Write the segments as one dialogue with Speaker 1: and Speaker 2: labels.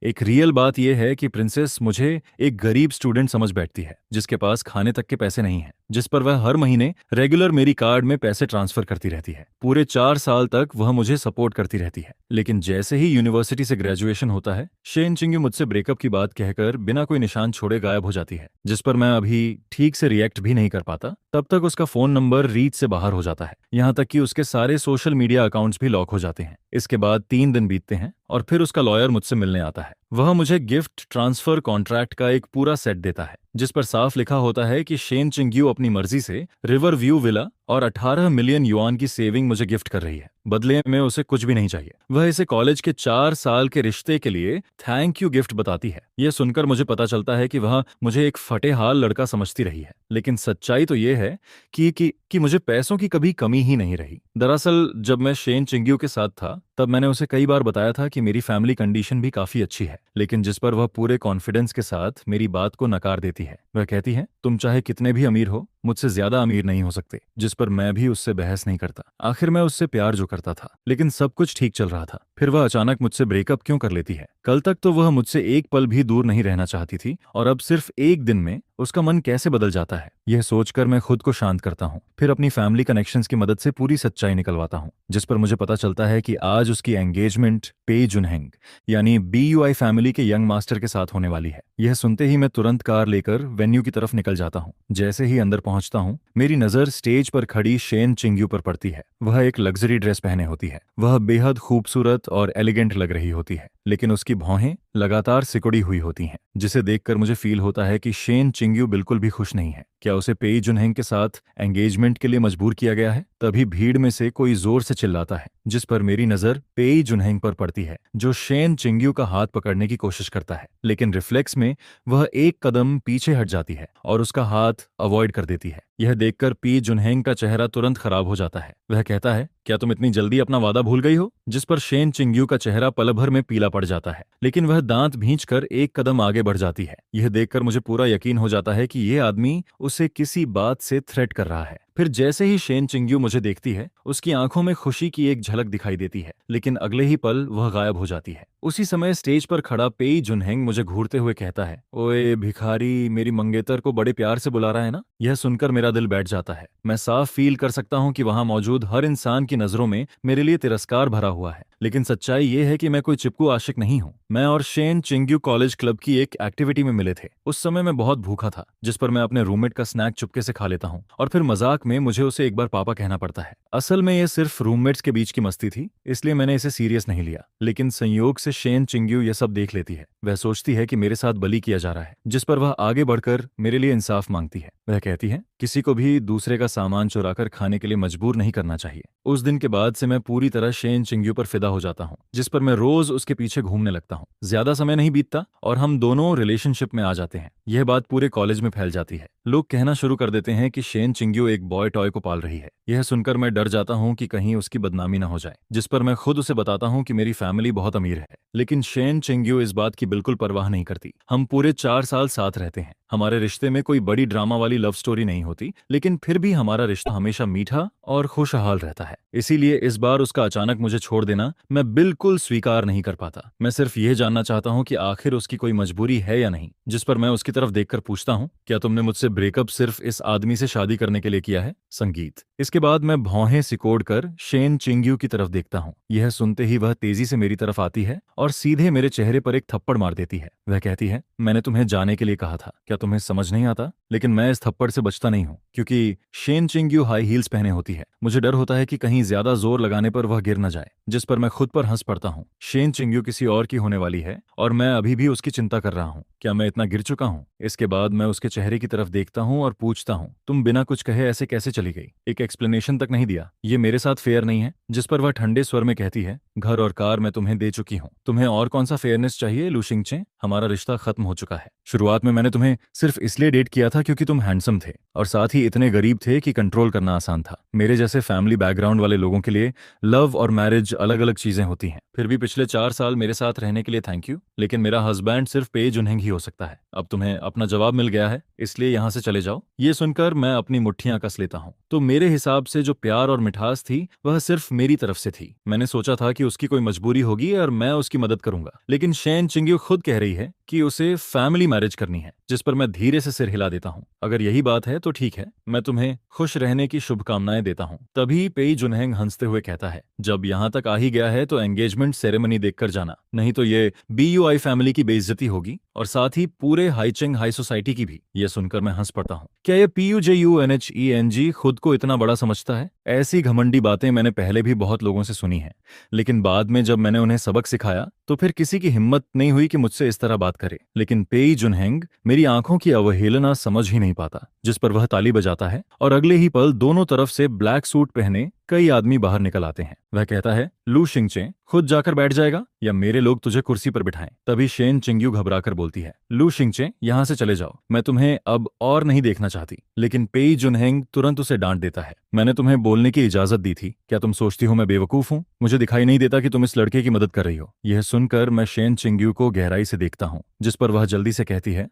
Speaker 1: एक रियल बात यह है कि प्रिंसेस मुझे एक गरीब स्टूडेंट समझ बैठती है, जिसके पास खाने तक के पैसे नहीं हैं, जिस पर वह हर महीने रेगुलर मेरी कार्ड में पैसे ट्रांसफर करती रहती है। पूरे 4 साल तक वह मुझे सपोर्ट करती रहती है, लेकिन जैसे ही यूनिवर्सिटी से ग्रेजुएशन होता है, शेन चिंग्यू मुझसे ब्रेकअप की बात कहकर बिना कोई निशान छोड़े गायब हो जाती है, जिस पर मैं अभी ठीक से रिएक्ट भी नहीं कर पाता। तब तक उसका फोन नंबर रीच से बाहर हो जाता है, यहाँ तक कि उसके सारे सोशल मीडिया अकाउंट्स भी लॉक हो जाते हैं। इसके बाद 3 दिन बीतते हैं और फिर उसका लॉयर मुझसे मिलने आता है। वह मुझे गिफ्ट ट्रांसफर कॉन्ट्रैक्ट का एक पूरा सेट देता है, जिस पर साफ लिखा होता है कि शेन चिंग्यू अपनी मर्जी से रिवर व्यू विला और 18 मिलियन युआन की सेविंग मुझे गिफ्ट कर रही है। बदले में उसे कुछ भी नहीं चाहिए। वह इसे कॉलेज के 4 साल के रिश्ते के लिए थैंक यू गिफ्ट बताती है। यह सुनकर मुझे पता चलता है कि वह मुझे एक फटेहाल लड़का समझती रही है, लेकिन सच्चाई तो यह है कि मुझे पैसों की कभी कमी ही नहीं रही। दरअसल जब मैं शेन चिंग्यू के साथ था, तब मैंने उसे कई बार बताया था कि मेरी फैमिली कंडीशन भी काफी अच्छी है, लेकिन जिस पर वह पूरे कॉन्फिडेंस के साथ मेरी बात को नकार देती है। वह कहती है, तुम चाहे कितने भी अमीर हो, मुझसे ज्यादा अमीर नहीं हो सकते, जिस पर मैं भी उससे बहस नहीं करता। आखिर मैं उससे प्यार जो करता था, लेकिन सब कुछ ठीक चल रहा था, फिर वह अचानक मुझसे ब्रेकअप क्यों कर लेती है? कल तक तो वह मुझसे एक पल भी दूर नहीं रहना चाहती थी, और अब सिर्फ एक दिन में उसका मन कैसे बदल जाता है? यह सोचकर मैं खुद को शांत करता हूँ, फिर अपनी फैमिली कनेक्शंस की मदद से पूरी सच्चाई निकलवाता हूँ, जिस पर मुझे पता चलता है कि आज उसकी एंगेजमेंट पे जुनहेंग यानी बीयूआई फैमिली के यंग मास्टर के साथ होने वाली है। यह सुनते ही मैं तुरंत कार लेकर वेन्यू की तरफ निकल जाता हूँ। जैसे ही अंदर पहुंचता हूँ, मेरी नजर स्टेज पर खड़ी शेन चिंग्यू पर पड़ती है। वह एक लग्जरी ड्रेस पहने होती है। वह बेहद खूबसूरत और एलिगेंट लग रही होती है, लेकिन उसकी भौहें लगातार सिकुड़ी हुई होती हैं, जिसे देखकर मुझे फील होता है कि शेन चिंग्यू बिल्कुल भी खुश नहीं है। क्या उसे पेई जुनहेंग के साथ एंगेजमेंट के लिए मजबूर किया गया है? तभी भीड़ में से कोई जोर से चिल्लाता है, जिस पर मेरी नजर पेई जुनहेंग पर पड़ती है, जो शेन चिंग्यू का हाथ पकड़ने की कोशिश करता है, लेकिन रिफ्लेक्स में वह एक कदम पीछे हट जाती है और उसका हाथ अवॉइड कर देती है। यह देखकर पी जुनहेंग का चेहरा तुरंत खराब हो जाता है। वह कहता है, क्या तुम इतनी जल्दी अपना वादा भूल गई हो? जिस पर शेन चिंग्यू का चेहरा पल भर में पीला पड़ जाता है, लेकिन वह दांत भींचकर एक कदम आगे बढ़ जाती है। यह देखकर मुझे पूरा यकीन हो जाता है कि यह आदमी उसे किसी बात से थ्रेट कर रहा है। फिर जैसे ही शेन चिंग्यू मुझे देखती है, उसकी आंखों में खुशी की एक झलक दिखाई देती है, लेकिन अगले ही पल वह गायब हो जाती है। उसी समय स्टेज पर खड़ा पेई जुनहेंग मुझे घूरते हुए कहता है, ओए भिखारी, मेरी मंगेतर को बड़े प्यार से बुला रहा है ना? यह सुनकर मेरा दिल बैठ जाता है। मैं साफ फील कर सकता हूँ कि वहां मौजूद हर इंसान की नजरों में मेरे लिए तिरस्कार भरा हुआ है, लेकिन सच्चाई ये है कि मैं कोई चिपकू आशिक नहीं हूँ। मैं और शेन चिंग्यू कॉलेज क्लब की एक एक्टिविटी में मिले थे। उस समय मैं बहुत भूखा था, जिस पर मैं अपने रूममेट का स्नैक चुपके से खा लेता हूँ, और फिर मजाक में मुझे उसे एक बार पापा कहना पड़ता है। असल में यह सिर्फ रूममेट्स के बीच की मस्ती थी, इसलिए मैंने इसे सीरियस नहीं लिया, लेकिन संयोग से शेन चिंग्यू यह सब देख लेती है। वह सोचती है कि मेरे साथ बली किया जा रहा है, जिस पर वह आगे बढ़कर मेरे लिए इंसाफ मांगती है। वह कहती है, किसी को भी दूसरे का सामान चुराकर खाने के लिए मजबूर नहीं करना चाहिए। उस दिन के बाद से मैं पूरी तरह शेन चिंग्यू पर फिदा हो जाता हूँ, जिस पर मैं रोज उसके पीछे घूमने लगता हूँ। ज्यादा समय नहीं बीतता और हम दोनों रिलेशनशिप में आ जाते हैं। यह बात पूरे कॉलेज में फैल जाती है। लोग कहना शुरू कर देते हैं कि शेन चिंग्यू एक बॉय टॉय को पाल रही है। यह सुनकर मैं डर जाता हूँ कि कहीं उसकी बदनामी न हो जाए, जिस पर मैं खुद उसे बताता हूँ कि मेरी फैमिली बहुत अमीर है, लेकिन शेन चिंग्यू इस बात की बिल्कुल परवाह नहीं करती। हम पूरे 4 साल साथ रहते हैं। हमारे रिश्ते में कोई बड़ी ड्रामा वाली लव स्टोरी नहीं होती, लेकिन फिर भी हमारा रिश्ता हमेशा मीठा और खुशहाल रहता है। इसीलिए इस बार उसका अचानक मुझे छोड़ देना मैं बिल्कुल स्वीकार नहीं कर पाता। मैं सिर्फ ये जानना चाहता हूँ कि आखिर उसकी कोई मजबूरी है या नहीं, जिस पर मैं उसकी तरफ देखकर पूछता हूँ, क्या तुमने मुझसे ब्रेकअप सिर्फ इस आदमी से शादी करने के लिए किया है? संगीत। इसके बाद मैं भौहें सिकोड़कर शेन चिंग्यू की तरफ देखता हूँ। यह सुनते ही वह तेजी से मेरी तरफ आती है और सीधे मेरे चेहरे पर एक थप्पड़ मार देती है। वह कहती है, मैंने तुम्हें जाने के लिए कहा था, क्या तुम्हें समझ नहीं आता? लेकिन मैं इस थप्पड़ से बचता नहीं हूँ, क्योंकि शेन चिंग्यू हाई हील्स पहने होती है। मुझे डर होता है कि कहीं ज्यादा जोर लगाने पर वह गिर न जाए, जिस पर मैं खुद पर हंस पड़ता हूँ। शेन चिंग्यू किसी और की होने वाली है और मैं अभी भी उसकी चिंता कर रहा हूँ। क्या मैं इतना गिर चुका हूँ? इसके बाद मैं उसके चेहरे की तरफ देखता हूँ और पूछता हूँ, तुम बिना कुछ कहे ऐसे कैसे चली गई? एक एक्सप्लेनेशन तक नहीं दिया। ये मेरे साथ फेयर नहीं है। जिस पर वह ठंडे स्वर में कहती है, घर और कार मैं तुम्हें दे चुकी हूँ, तुम्हें और कौन सा फेयरनेस चाहिए लुशिंगचे? हमारा रिश्ता खत्म हो चुका है। शुरुआत में मैंने तुम्हें सिर्फ इसलिए डेट किया था क्योंकि तुम हैंडसम थे और साथ ही इतने गरीब थे कि कंट्रोल करना आसान था। मेरे जैसे फैमिली बैकग्राउंड वाले लोगों के लिए लव और मैरिज अलग अलग चीजें होती हैं। फिर भी पिछले 4 साल मेरे साथ रहने के लिए थैंक यू, लेकिन मेरा हस्बैंड सिर्फ पेई जुनहेंग ही हो सकता है। अब तुम्हें अपना जवाब मिल गया है, इसलिए यहाँ से चले जाओ। ये सुनकर मैं अपनी मुट्ठियां कस लेता हूँ। तो मेरे हिसाब से जो प्यार और मिठास थी वह सिर्फ मेरी तरफ से थी। मैंने सोचा था कि उसकी कोई मजबूरी होगी और मैं उसकी मदद करूंगा, लेकिन शेन चिंग्यू खुद कह रही है कि उसे फैमिली मैरिज करनी है, जिस पर मैं धीरे से सिर हिला देता हूँ। अगर यही बात है तो ठीक है, मैं तुम्हें खुश रहने की शुभकामनाएं देता हूँ। तभी पेई जुनहेंग हंसते हुए कहता है, जब यहाँ तक आ ही गया है तो एंगेजमेंट सेरेमनी देखकर जाना, नहीं तो ये बीयूआई फैमिली की बेइज्जती होगी और साथ ही पूरे हाईचेंग हाई सोसाइटी की भी। यह सुनकर मैं हंस पड़ता हूँ। क्या ये PUJUNHENG खुद को इतना बड़ा समझता है? ऐसी घमंडी बातें मैंने पहले भी बहुत लोगों से सुनी हैं, लेकिन बाद में जब मैंने उन्हें सबक सिखाया तो फिर किसी की हिम्मत नहीं हुई कि मुझसे इस तरह बात करे। लेकिन पेई जुनहेंग मेरी आंखों की अवहेलना समझ ही नहीं पाता, जिस पर वह ताली बजाता है और अगले ही पल दोनों तरफ से ब्लैक सूट पहने कई आदमी बाहर निकल आते हैं। वह कहता है, लू शिंगचे खुद जाकर बैठ जाएगा या मेरे लोग तुझे कुर्सी पर बिठाएं? तभी शेन चिंग्यू घबराकर बोलती है, लू शिंगचे यहाँ से चले जाओ, मैं तुम्हें अब और नहीं देखना चाहती। लेकिन पेई जुनहेंग तुरंत उसे डांट देता है, मैंने तुम्हें बोलने की इजाजत दी थी, क्या तुम सोचती हो मैं बेवकूफ हूँ? मुझे दिखाई नहीं देता कि तुम इस लड़के की मदद कर रही हो? यह सुनकर मैं शेन चिंग्यू को गहराई से देखता हूँ, जिस पर वह जल्दी से कहती है,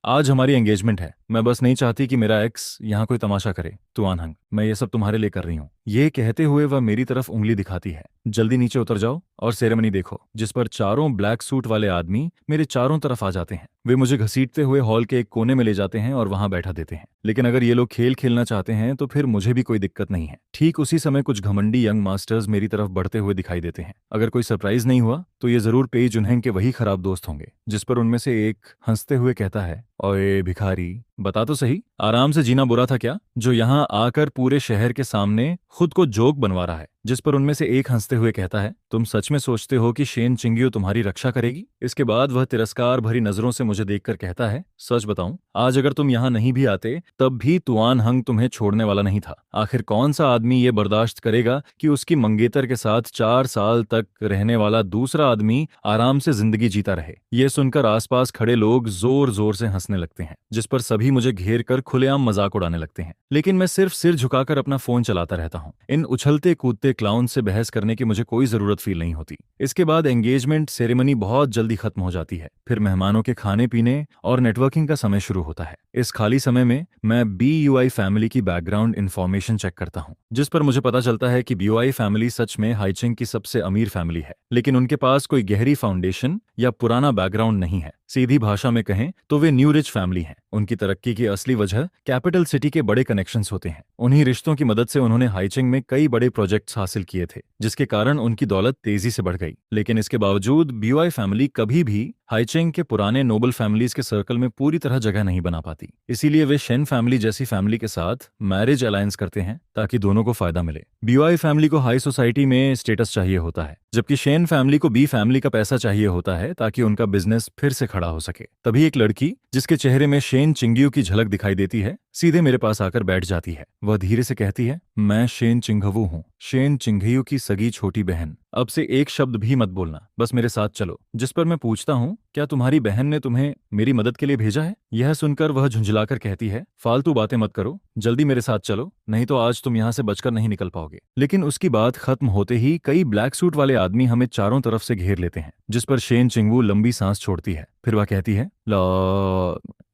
Speaker 1: आज हमारी एंगेजमेंट है, मैं बस नहीं चाहती कि मेरा एक्स यहाँ कोई तमाशा करे। तुआनहंग, मैं ये सब तुम्हारे लिए कर रही हूँ। ये कहते हुए वह मेरी तरफ उंगली दिखाती है, जल्दी नीचे उतर जाओ और सेरेमनी देखो, जिस पर चारों ब्लैक सूट वाले आदमी मेरे चारों तरफ आ जाते हैं। वे मुझे घसीटते हुए हॉल के एक कोने में ले जाते हैं और वहां बैठा देते हैं। लेकिन अगर ये लोग खेल खेलना चाहते हैं तो फिर मुझे भी कोई दिक्कत नहीं है। ठीक उसी समय कुछ घमंडी यंग मास्टर्स मेरी तरफ बढ़ते हुए दिखाई देते हैं। अगर कोई सरप्राइज नहीं हुआ तो ये जरूर पेई जुनहेंग के वही खराब दोस्त होंगे। जिस पर उनमें से एक हंसते हुए कहता है, ओए भिखारी, बता तो सही, आराम से जीना बुरा था क्या, जो यहाँ आकर पूरे शहर के सामने खुद को जोक बनवा रहा है? जिस पर उनमें से एक हंसते हुए कहता है, तुम सच में सोचते हो कि शेन चिंग्यू तुम्हारी रक्षा करेगी? इसके बाद वह तिरस्कार भरी नजरों से मुझे देखकर कहता है, सच बताऊं, आज अगर तुम यहाँ नहीं भी आते तब भी तुआनहंग तुम्हें छोड़ने वाला नहीं था। आखिर कौन सा आदमी ये बर्दाश्त करेगा कि उसकी मंगेतर के साथ 4 साल तक रहने वाला दूसरा आदमी आराम से जिंदगी जीता रहे? यह सुनकर आसपास खड़े लोग जोर जोर से हंसने लगते हैं, जिस पर सभी मुझे घेर कर खुलेआम मजाक उड़ाने लगते हैं। लेकिन मैं सिर्फ सिर झुकाकर अपना फोन चलाता रहता हूँ। इन उछलते कूदते क्लाउन से बहस करने की मुझे कोई जरूरत फील नहीं होती। इसके बाद एंगेजमेंट सेरेमनी बहुत जल्दी खत्म हो जाती है। फिर मेहमानों के खाने पीने और नेटवर्किंग का समय शुरू होता है। इस खाली समय में मैं BUI फैमिली की बैकग्राउंड इंफॉर्मेशन चेक करता हूँ, जिस पर मुझे पता चलता है कि BUI फैमिली सच में हाईचेंग की सबसे अमीर फैमिली है, लेकिन उनके पास कोई गहरी फाउंडेशन या पुराना बैकग्राउंड नहीं है। सीधी भाषा में कहें तो वे न्यू रिच फैमिली हैं। उनकी तरक्की की असली वजह कैपिटल सिटी के बड़े कनेक्शंस होते हैं। उन्हीं रिश्तों की मदद से उन्होंने हाईचेंग में कई बड़े प्रोजेक्ट्स हासिल किए थे, जिसके कारण उनकी दौलत तेजी से बढ़ गई। लेकिन इसके बावजूद BUI फैमिली कभी भी हाईचेंग के पुराने नोबल फैमिलीज के सर्कल में पूरी तरह जगह नहीं बना पाती। इसीलिए वे शेन फैमिली जैसी फैमिली के साथ मैरिज अलायंस करते हैं ताकि दोनों को फायदा मिले। BUI फैमिली को हाई सोसाइटी में स्टेटस चाहिए होता है, जबकि शेन फैमिली को बी फैमिली का पैसा चाहिए होता है ताकि उनका बिजनेस फिर से खड़ा हो सके। तभी एक लड़की, जिसके चेहरे में शेन चिंग्यू की झलक दिखाई देती है, सीधे मेरे पास आकर बैठ जाती है। वह धीरे से कहती है, मैं शेन चिंघवू हूँ, शेन चिंघयू की सगी छोटी बहन। अब से एक शब्द भी मत बोलना, बस मेरे साथ चलो। जिस पर मैं पूछता हूँ, क्या तुम्हारी बहन ने तुम्हें मेरी मदद के लिए भेजा है? यह सुनकर वह झुंझलाकर कहती है, फालतू बातें मत करो, जल्दी मेरे साथ चलो, नहीं तो आज तुम यहाँ से बचकर नहीं निकल पाओगे। लेकिन उसकी बात खत्म होते ही कई ब्लैक सूट वाले आदमी हमें चारों तरफ से घेर लेते हैं, जिस पर शेन चिंगवू लंबी सांस छोड़ती है। फिर वह कहती है,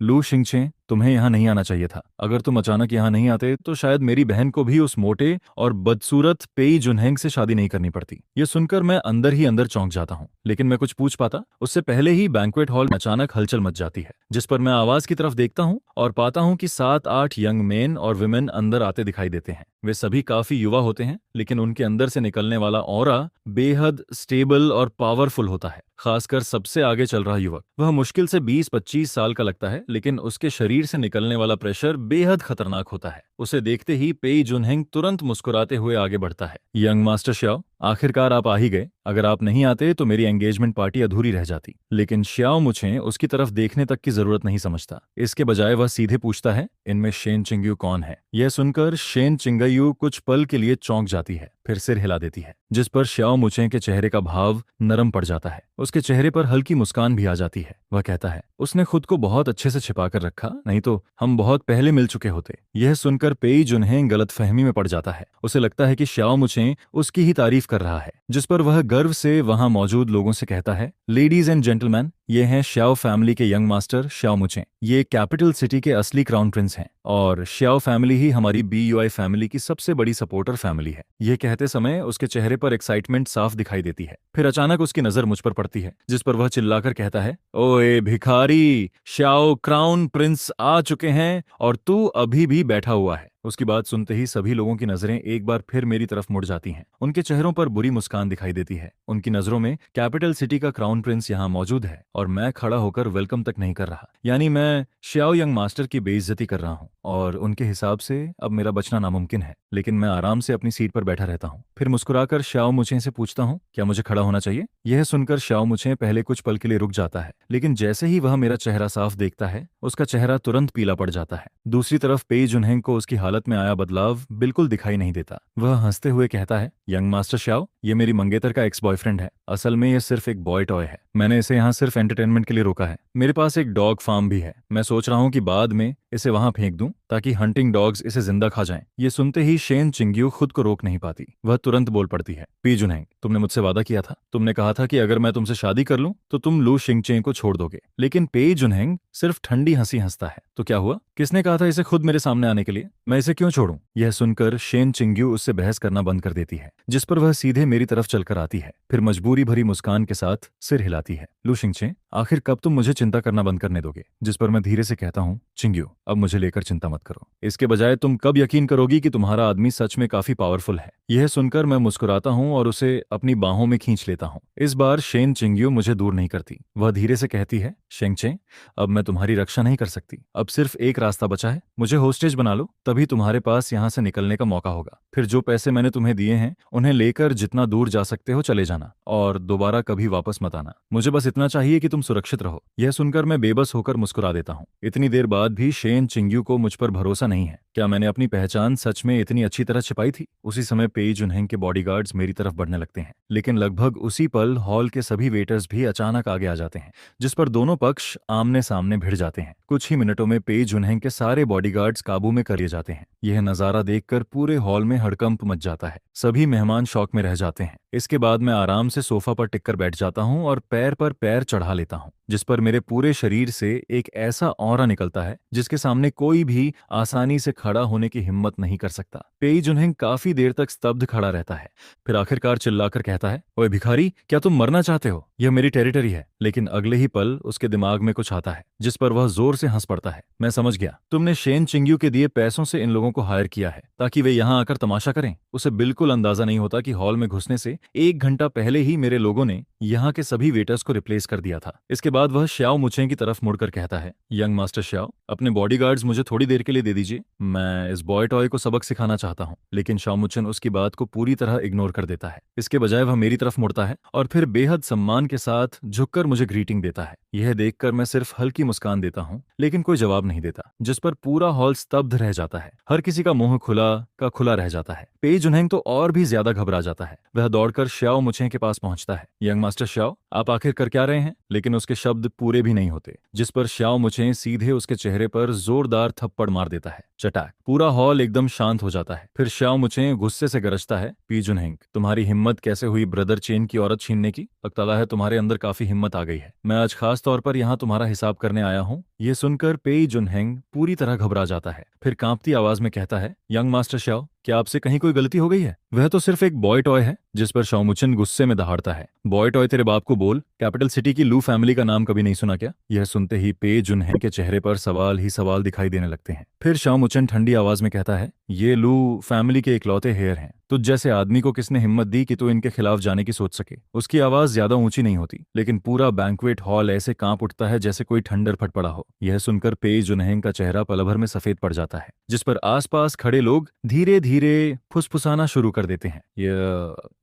Speaker 1: लू शिंगचे, तुम्हें यहाँ नहीं आना चाहिए था। अगर तुम अचानक यहाँ नहीं आते तो शायद मेरी बहन को भी उस मोटे और बदसूरत पेई जुनहेंग से शादी नहीं करनी पड़ती। ये सुनकर मैं अंदर ही अंदर चौंक जाता हूँ, लेकिन मैं कुछ पूछ पाता उससे पहले ही बैंक्वेट हॉल में अचानक हलचल मच जाती है, जिस पर मैं आवाज की तरफ देखता हूँ और पाता हूँ कि 7-8 यंग मेन और विमेन अंदर आते दिखाई देते हैं। वे सभी काफी युवा होते हैं, लेकिन उनके अंदर से निकलने वाला ऑरा बेहद स्टेबल और पावरफुल होता है। खासकर सबसे आगे चल रहा युवक, वह मुश्किल से 20-25 साल का लगता है, लेकिन उसके शरीर से निकलने वाला प्रेशर बेहद खतरनाक होता है। उसे देखते ही पेई जुनहेंग तुरंत मुस्कुराते हुए आगे बढ़ता है। यंग मास्टर श्याओ, आखिरकार आप आ ही गए। अगर आप नहीं आते तो मेरी एंगेजमेंट पार्टी अधूरी रह जाती। लेकिन श्याओ मुझे उसकी तरफ देखने तक की जरूरत नहीं समझता। इसके बजाय वह सीधे पूछता है, इनमें शेन चिंग्यू कौन है? यह सुनकर शेन चिंगयू कुछ पल के लिए चौंक जाती है, फिर सिर हिला देती है, जिस पर श्याओ मुचे के चेहरे का भाव नरम पड़ जाता है। उसके चेहरे पर हल्की मुस्कान भी आ जाती है। वह कहता है, उसने खुद को बहुत अच्छे से छिपा कर रखा, नहीं तो हम बहुत पहले मिल चुके होते। यह सुनकर पेई जुनहेंग गलतफहमी में पड़ जाता है। उसे लगता है कि श्याओ मुचे उसकी ही तारीफ कर रहा है, जिस पर वह गर्व से वहां मौजूद लोगों से कहता है, लेडीज एंड जेंटलमैन, ये हैं श्याओ फैमिली के यंग मास्टर श्याओ मुचे। ये कैपिटल सिटी के असली क्राउन प्रिंस हैं और श्याओ फैमिली ही हमारी बीयूआई फैमिली की सबसे बड़ी सपोर्टर फैमिली है। यह कहते समय उसके चेहरे पर एक्साइटमेंट साफ दिखाई देती है। फिर अचानक उसकी नजर मुझ पर पड़ती है, जिस पर वह चिल्लाकर कहता है, ओए भिखारी, श्याओ क्राउन प्रिंस आ चुके हैं और तू अभी भी बैठा हुआ है। उसकी बात सुनते ही सभी लोगों की नजरें एक बार फिर मेरी तरफ मुड़ जाती हैं। उनके चेहरों पर बुरी मुस्कान दिखाई देती है। उनकी नजरों में कैपिटल सिटी का क्राउन प्रिंस यहाँ मौजूद है और मैं खड़ा होकर वेलकम तक नहीं कर रहा, यानी मैं श्याओ यंग मास्टर की बेइज्जती कर रहा हूँ और उनके हिसाब से अब मेरा बचना नामुमकिन है। लेकिन मैं आराम से अपनी सीट पर बैठा रहता हूँ। फिर मुस्कुराकर श्याओ मुचे से पूछता हूँ, क्या मुझे खड़ा होना चाहिए? यह सुनकर श्याओ मुचे पहले कुछ पल के लिए रुक जाता है, लेकिन जैसे ही वह मेरा चेहरा साफ देखता है, उसका चेहरा तुरंत पीला पड़ जाता है। दूसरी तरफ पेई जुनहेंग को उसकी हालत में आया बदलाव बिल्कुल दिखाई नहीं देता। वह हंसते हुए कहता है, यंग मास्टर श्याओ, ये मेरी मंगेतर का एक्स बॉयफ्रेंड है। असल में ये सिर्फ एक बॉय टॉय है। मैंने इसे यहाँ सिर्फ एंटरटेनमेंट के लिए रोका है। मेरे पास एक डॉग फार्म भी है। मैं सोच रहा हूँ कि बाद में इसे वहां फेंक दूं ताकि हंटिंग डॉग्स इसे जिंदा खा जाएं। ये सुनते ही शेन चिंग्यू खुद को रोक नहीं पाती। वह तुरंत बोल पड़ती है, पी जुनहेंग, तुमने मुझसे वादा किया था। तुमने कहा था कि अगर मैं तुमसे शादी कर लूं तो तुम लू शिंगचे को छोड़ दोगे। लेकिन पेई जुनहेंग सिर्फ ठंडी हंसी हंसता है। तो क्या हुआ? किसने कहा था इसे खुद मेरे सामने आने के लिए? मैं इसे क्यों छोड़ूं? यह सुनकर शेन चिंग्यू उससे बहस करना बंद कर देती है, जिस पर वह सीधे मेरी तरफ चलकर आती है। फिर मजबूरी भरी मुस्कान के साथ सिर हिलाती है। लू शिंगचे, आखिर कब तुम मुझे चिंता करना बंद करने दोगे? जिस पर मैं धीरे से कहता हूँ, चिंग्यू, अब मुझे लेकर चिंता मत करो। इसके बजाय तुम कब यकीन करोगी कि तुम्हारा आदमी सच में काफी पावरफुल है? यह सुनकर मैं मुस्कुराता हूँ और उसे अपनी बाहों में खींच लेता हूँ। इस बार शेन चिंग्यू मुझे दूर नहीं करती। वह धीरे से कहती है, शेंगचे, अब मैं तुम्हारी रक्षा नहीं कर सकती। अब सिर्फ एक रास्ता बचा है, मुझे होस्टेज बना लो, तभी तुम्हारे पास यहाँ से निकलने का मौका होगा। फिर जो पैसे मैंने तुम्हें दिए हैं उन्हें लेकर जितना दूर जा सकते हो चले जाना और दोबारा कभी वापस मत आना। मुझे बस इतना चाहिए कि तुम सुरक्षित रहो। यह सुनकर मैं बेबस होकर मुस्कुरा देता हूँ। इतनी देर बाद भी शेन चिंग्यू को मुझ पर भरोसा नहीं है। क्या मैंने अपनी पहचान सच में इतनी अच्छी तरह छिपाई थी? उसी समय पेई जुनहेंग के बॉडीगार्ड्स मेरी तरफ बढ़ने लगते हैं, लेकिन लगभग उसी पल हॉल के सभी वेटर्स भी अचानक आगे आ जाते हैं, जिस पर दोनों पक्ष आमने सामने भिड़ जाते हैं। कुछ ही मिनटों में पेई जुनहेंग के सारे बॉडीगार्ड्स काबू में कर लिए जाते हैं। यह नजारा देखकर पूरे हॉल में हड़कंप मच जाता है। सभी मेहमान शॉक में रह जाते हैं। इसके बाद मैं आराम से सोफा पर टिककर बैठ जाता हूँ और पैर पर पैर चढ़ा लेता हूँ, जिस पर मेरे पूरे शरीर से एक ऐसा ऑरा निकलता है जिसके सामने कोई भी आसानी से खड़ा होने की हिम्मत नहीं कर सकता। पेई जुनहेंग काफी देर तक स्तब्ध खड़ा रहता है। फिर आखिरकार चिल्लाकर कहता है, ओए भिखारी, क्या तुम मरना चाहते हो? यह मेरी टेरिटरी है। लेकिन अगले ही पल उसके दिमाग में कुछ आता है, जिस पर वह जोर से हंस पड़ता है। मैं समझ गया, तुमने शेन चिंग्यू के दिए पैसों से इन लोगों को हायर किया है ताकि वे यहाँ आकर तमाशा करें। उसे बिल्कुल अंदाजा नहीं होता कि हॉल में घुसने से 1 घंटा पहले ही मेरे लोगों ने यहाँ के सभी वेटर्स को रिप्लेस कर दिया था। इसके बाद वह श्याओ मुचे की तरफ मुड़कर कहता है, यंग मास्टर श्याओ, अपने बॉडीगार्ड्स मुझे थोड़ी देर के लिए दे दीजिए। मैं इस बॉय टॉय को सबक सिखाना चाहता हूँ। लेकिन श्याओ मुचन उसकी बात को पूरी तरह इग्नोर कर देता है। इसके बजाय वह मेरी तरफ मुड़ता है और फिर बेहद सम्मान के साथ झुककर मुझे ग्रीटिंग देता है। यह देखकर मैं सिर्फ हल्की मुस्कान देता हूँ, लेकिन कोई जवाब नहीं देता, जिस पर पूरा हॉल स्तब्ध रह जाता है। हर किसी का मुंह खुला का खुला रह जाता है। पेई जुनहेंग तो और भी ज्यादा घबरा जाता है। वह दौड़कर श्याओ मुचे के पास पहुंचता है। यंग मास्टर श्याओ, आप आखिर कर क्या रहे हैं? लेकिन उसके शब्द पूरे भी नहीं होते, जिस पर श्याओ मुचे सीधे उसके चेहरे पर जोरदार थप्पड़ मार देता है। चटाक, पूरा हॉल एकदम शांत हो जाता है। फिर श्याओ मुचे गुस्से से गरजता है, पी जुनहेंग, तुम्हारी हिम्मत कैसे हुई ब्रदर चेन की औरत छीनने की? लगता है तुम्हारे अंदर काफी हिम्मत आ गई है। मैं आज खास तौर पर यहाँ तुम्हारा हिसाब करने आया हूँ। ये सुनकर पेई जुनहेंग पूरी तरह घबरा जाता है। फिर कांपती आवाज में कहता है, यंग मास्टर श्याओ, क्या आपसे कहीं कोई गलती हो गई है? वह तो सिर्फ एक बॉय टॉय है। जिस पर श्याओ मुचन गुस्से में दहाड़ता है, बॉय टॉय तेरे बाप को बोल, कैपिटल सिटी की लू फैमिली का नाम कभी नहीं सुना क्या? यह सुनते ही पेई जुनहेंग के चेहरे पर सवाल ही सवाल दिखाई देने लगते हैं। फिर श्याओ मुचन ठंडी आवाज में कहता है, ये लू फैमिली के इकलौते हेयर हैं। तुझ जैसे आदमी को किसने हिम्मत दी कि तू इनके खिलाफ जाने की सोच सके? उसकी आवाज ज्यादा ऊंची नहीं होती, लेकिन पूरा बैंक्वेट हॉल ऐसे कांप उठता है जैसे कोई ठंडर फट पड़ा हो। यह सुनकर पेई जुनहेंग का चेहरा पल भर में सफेद पड़ जाता है, जिस पर आसपास खड़े लोग धीरे धीरे फुसफुसाना शुरू कर देते हैं।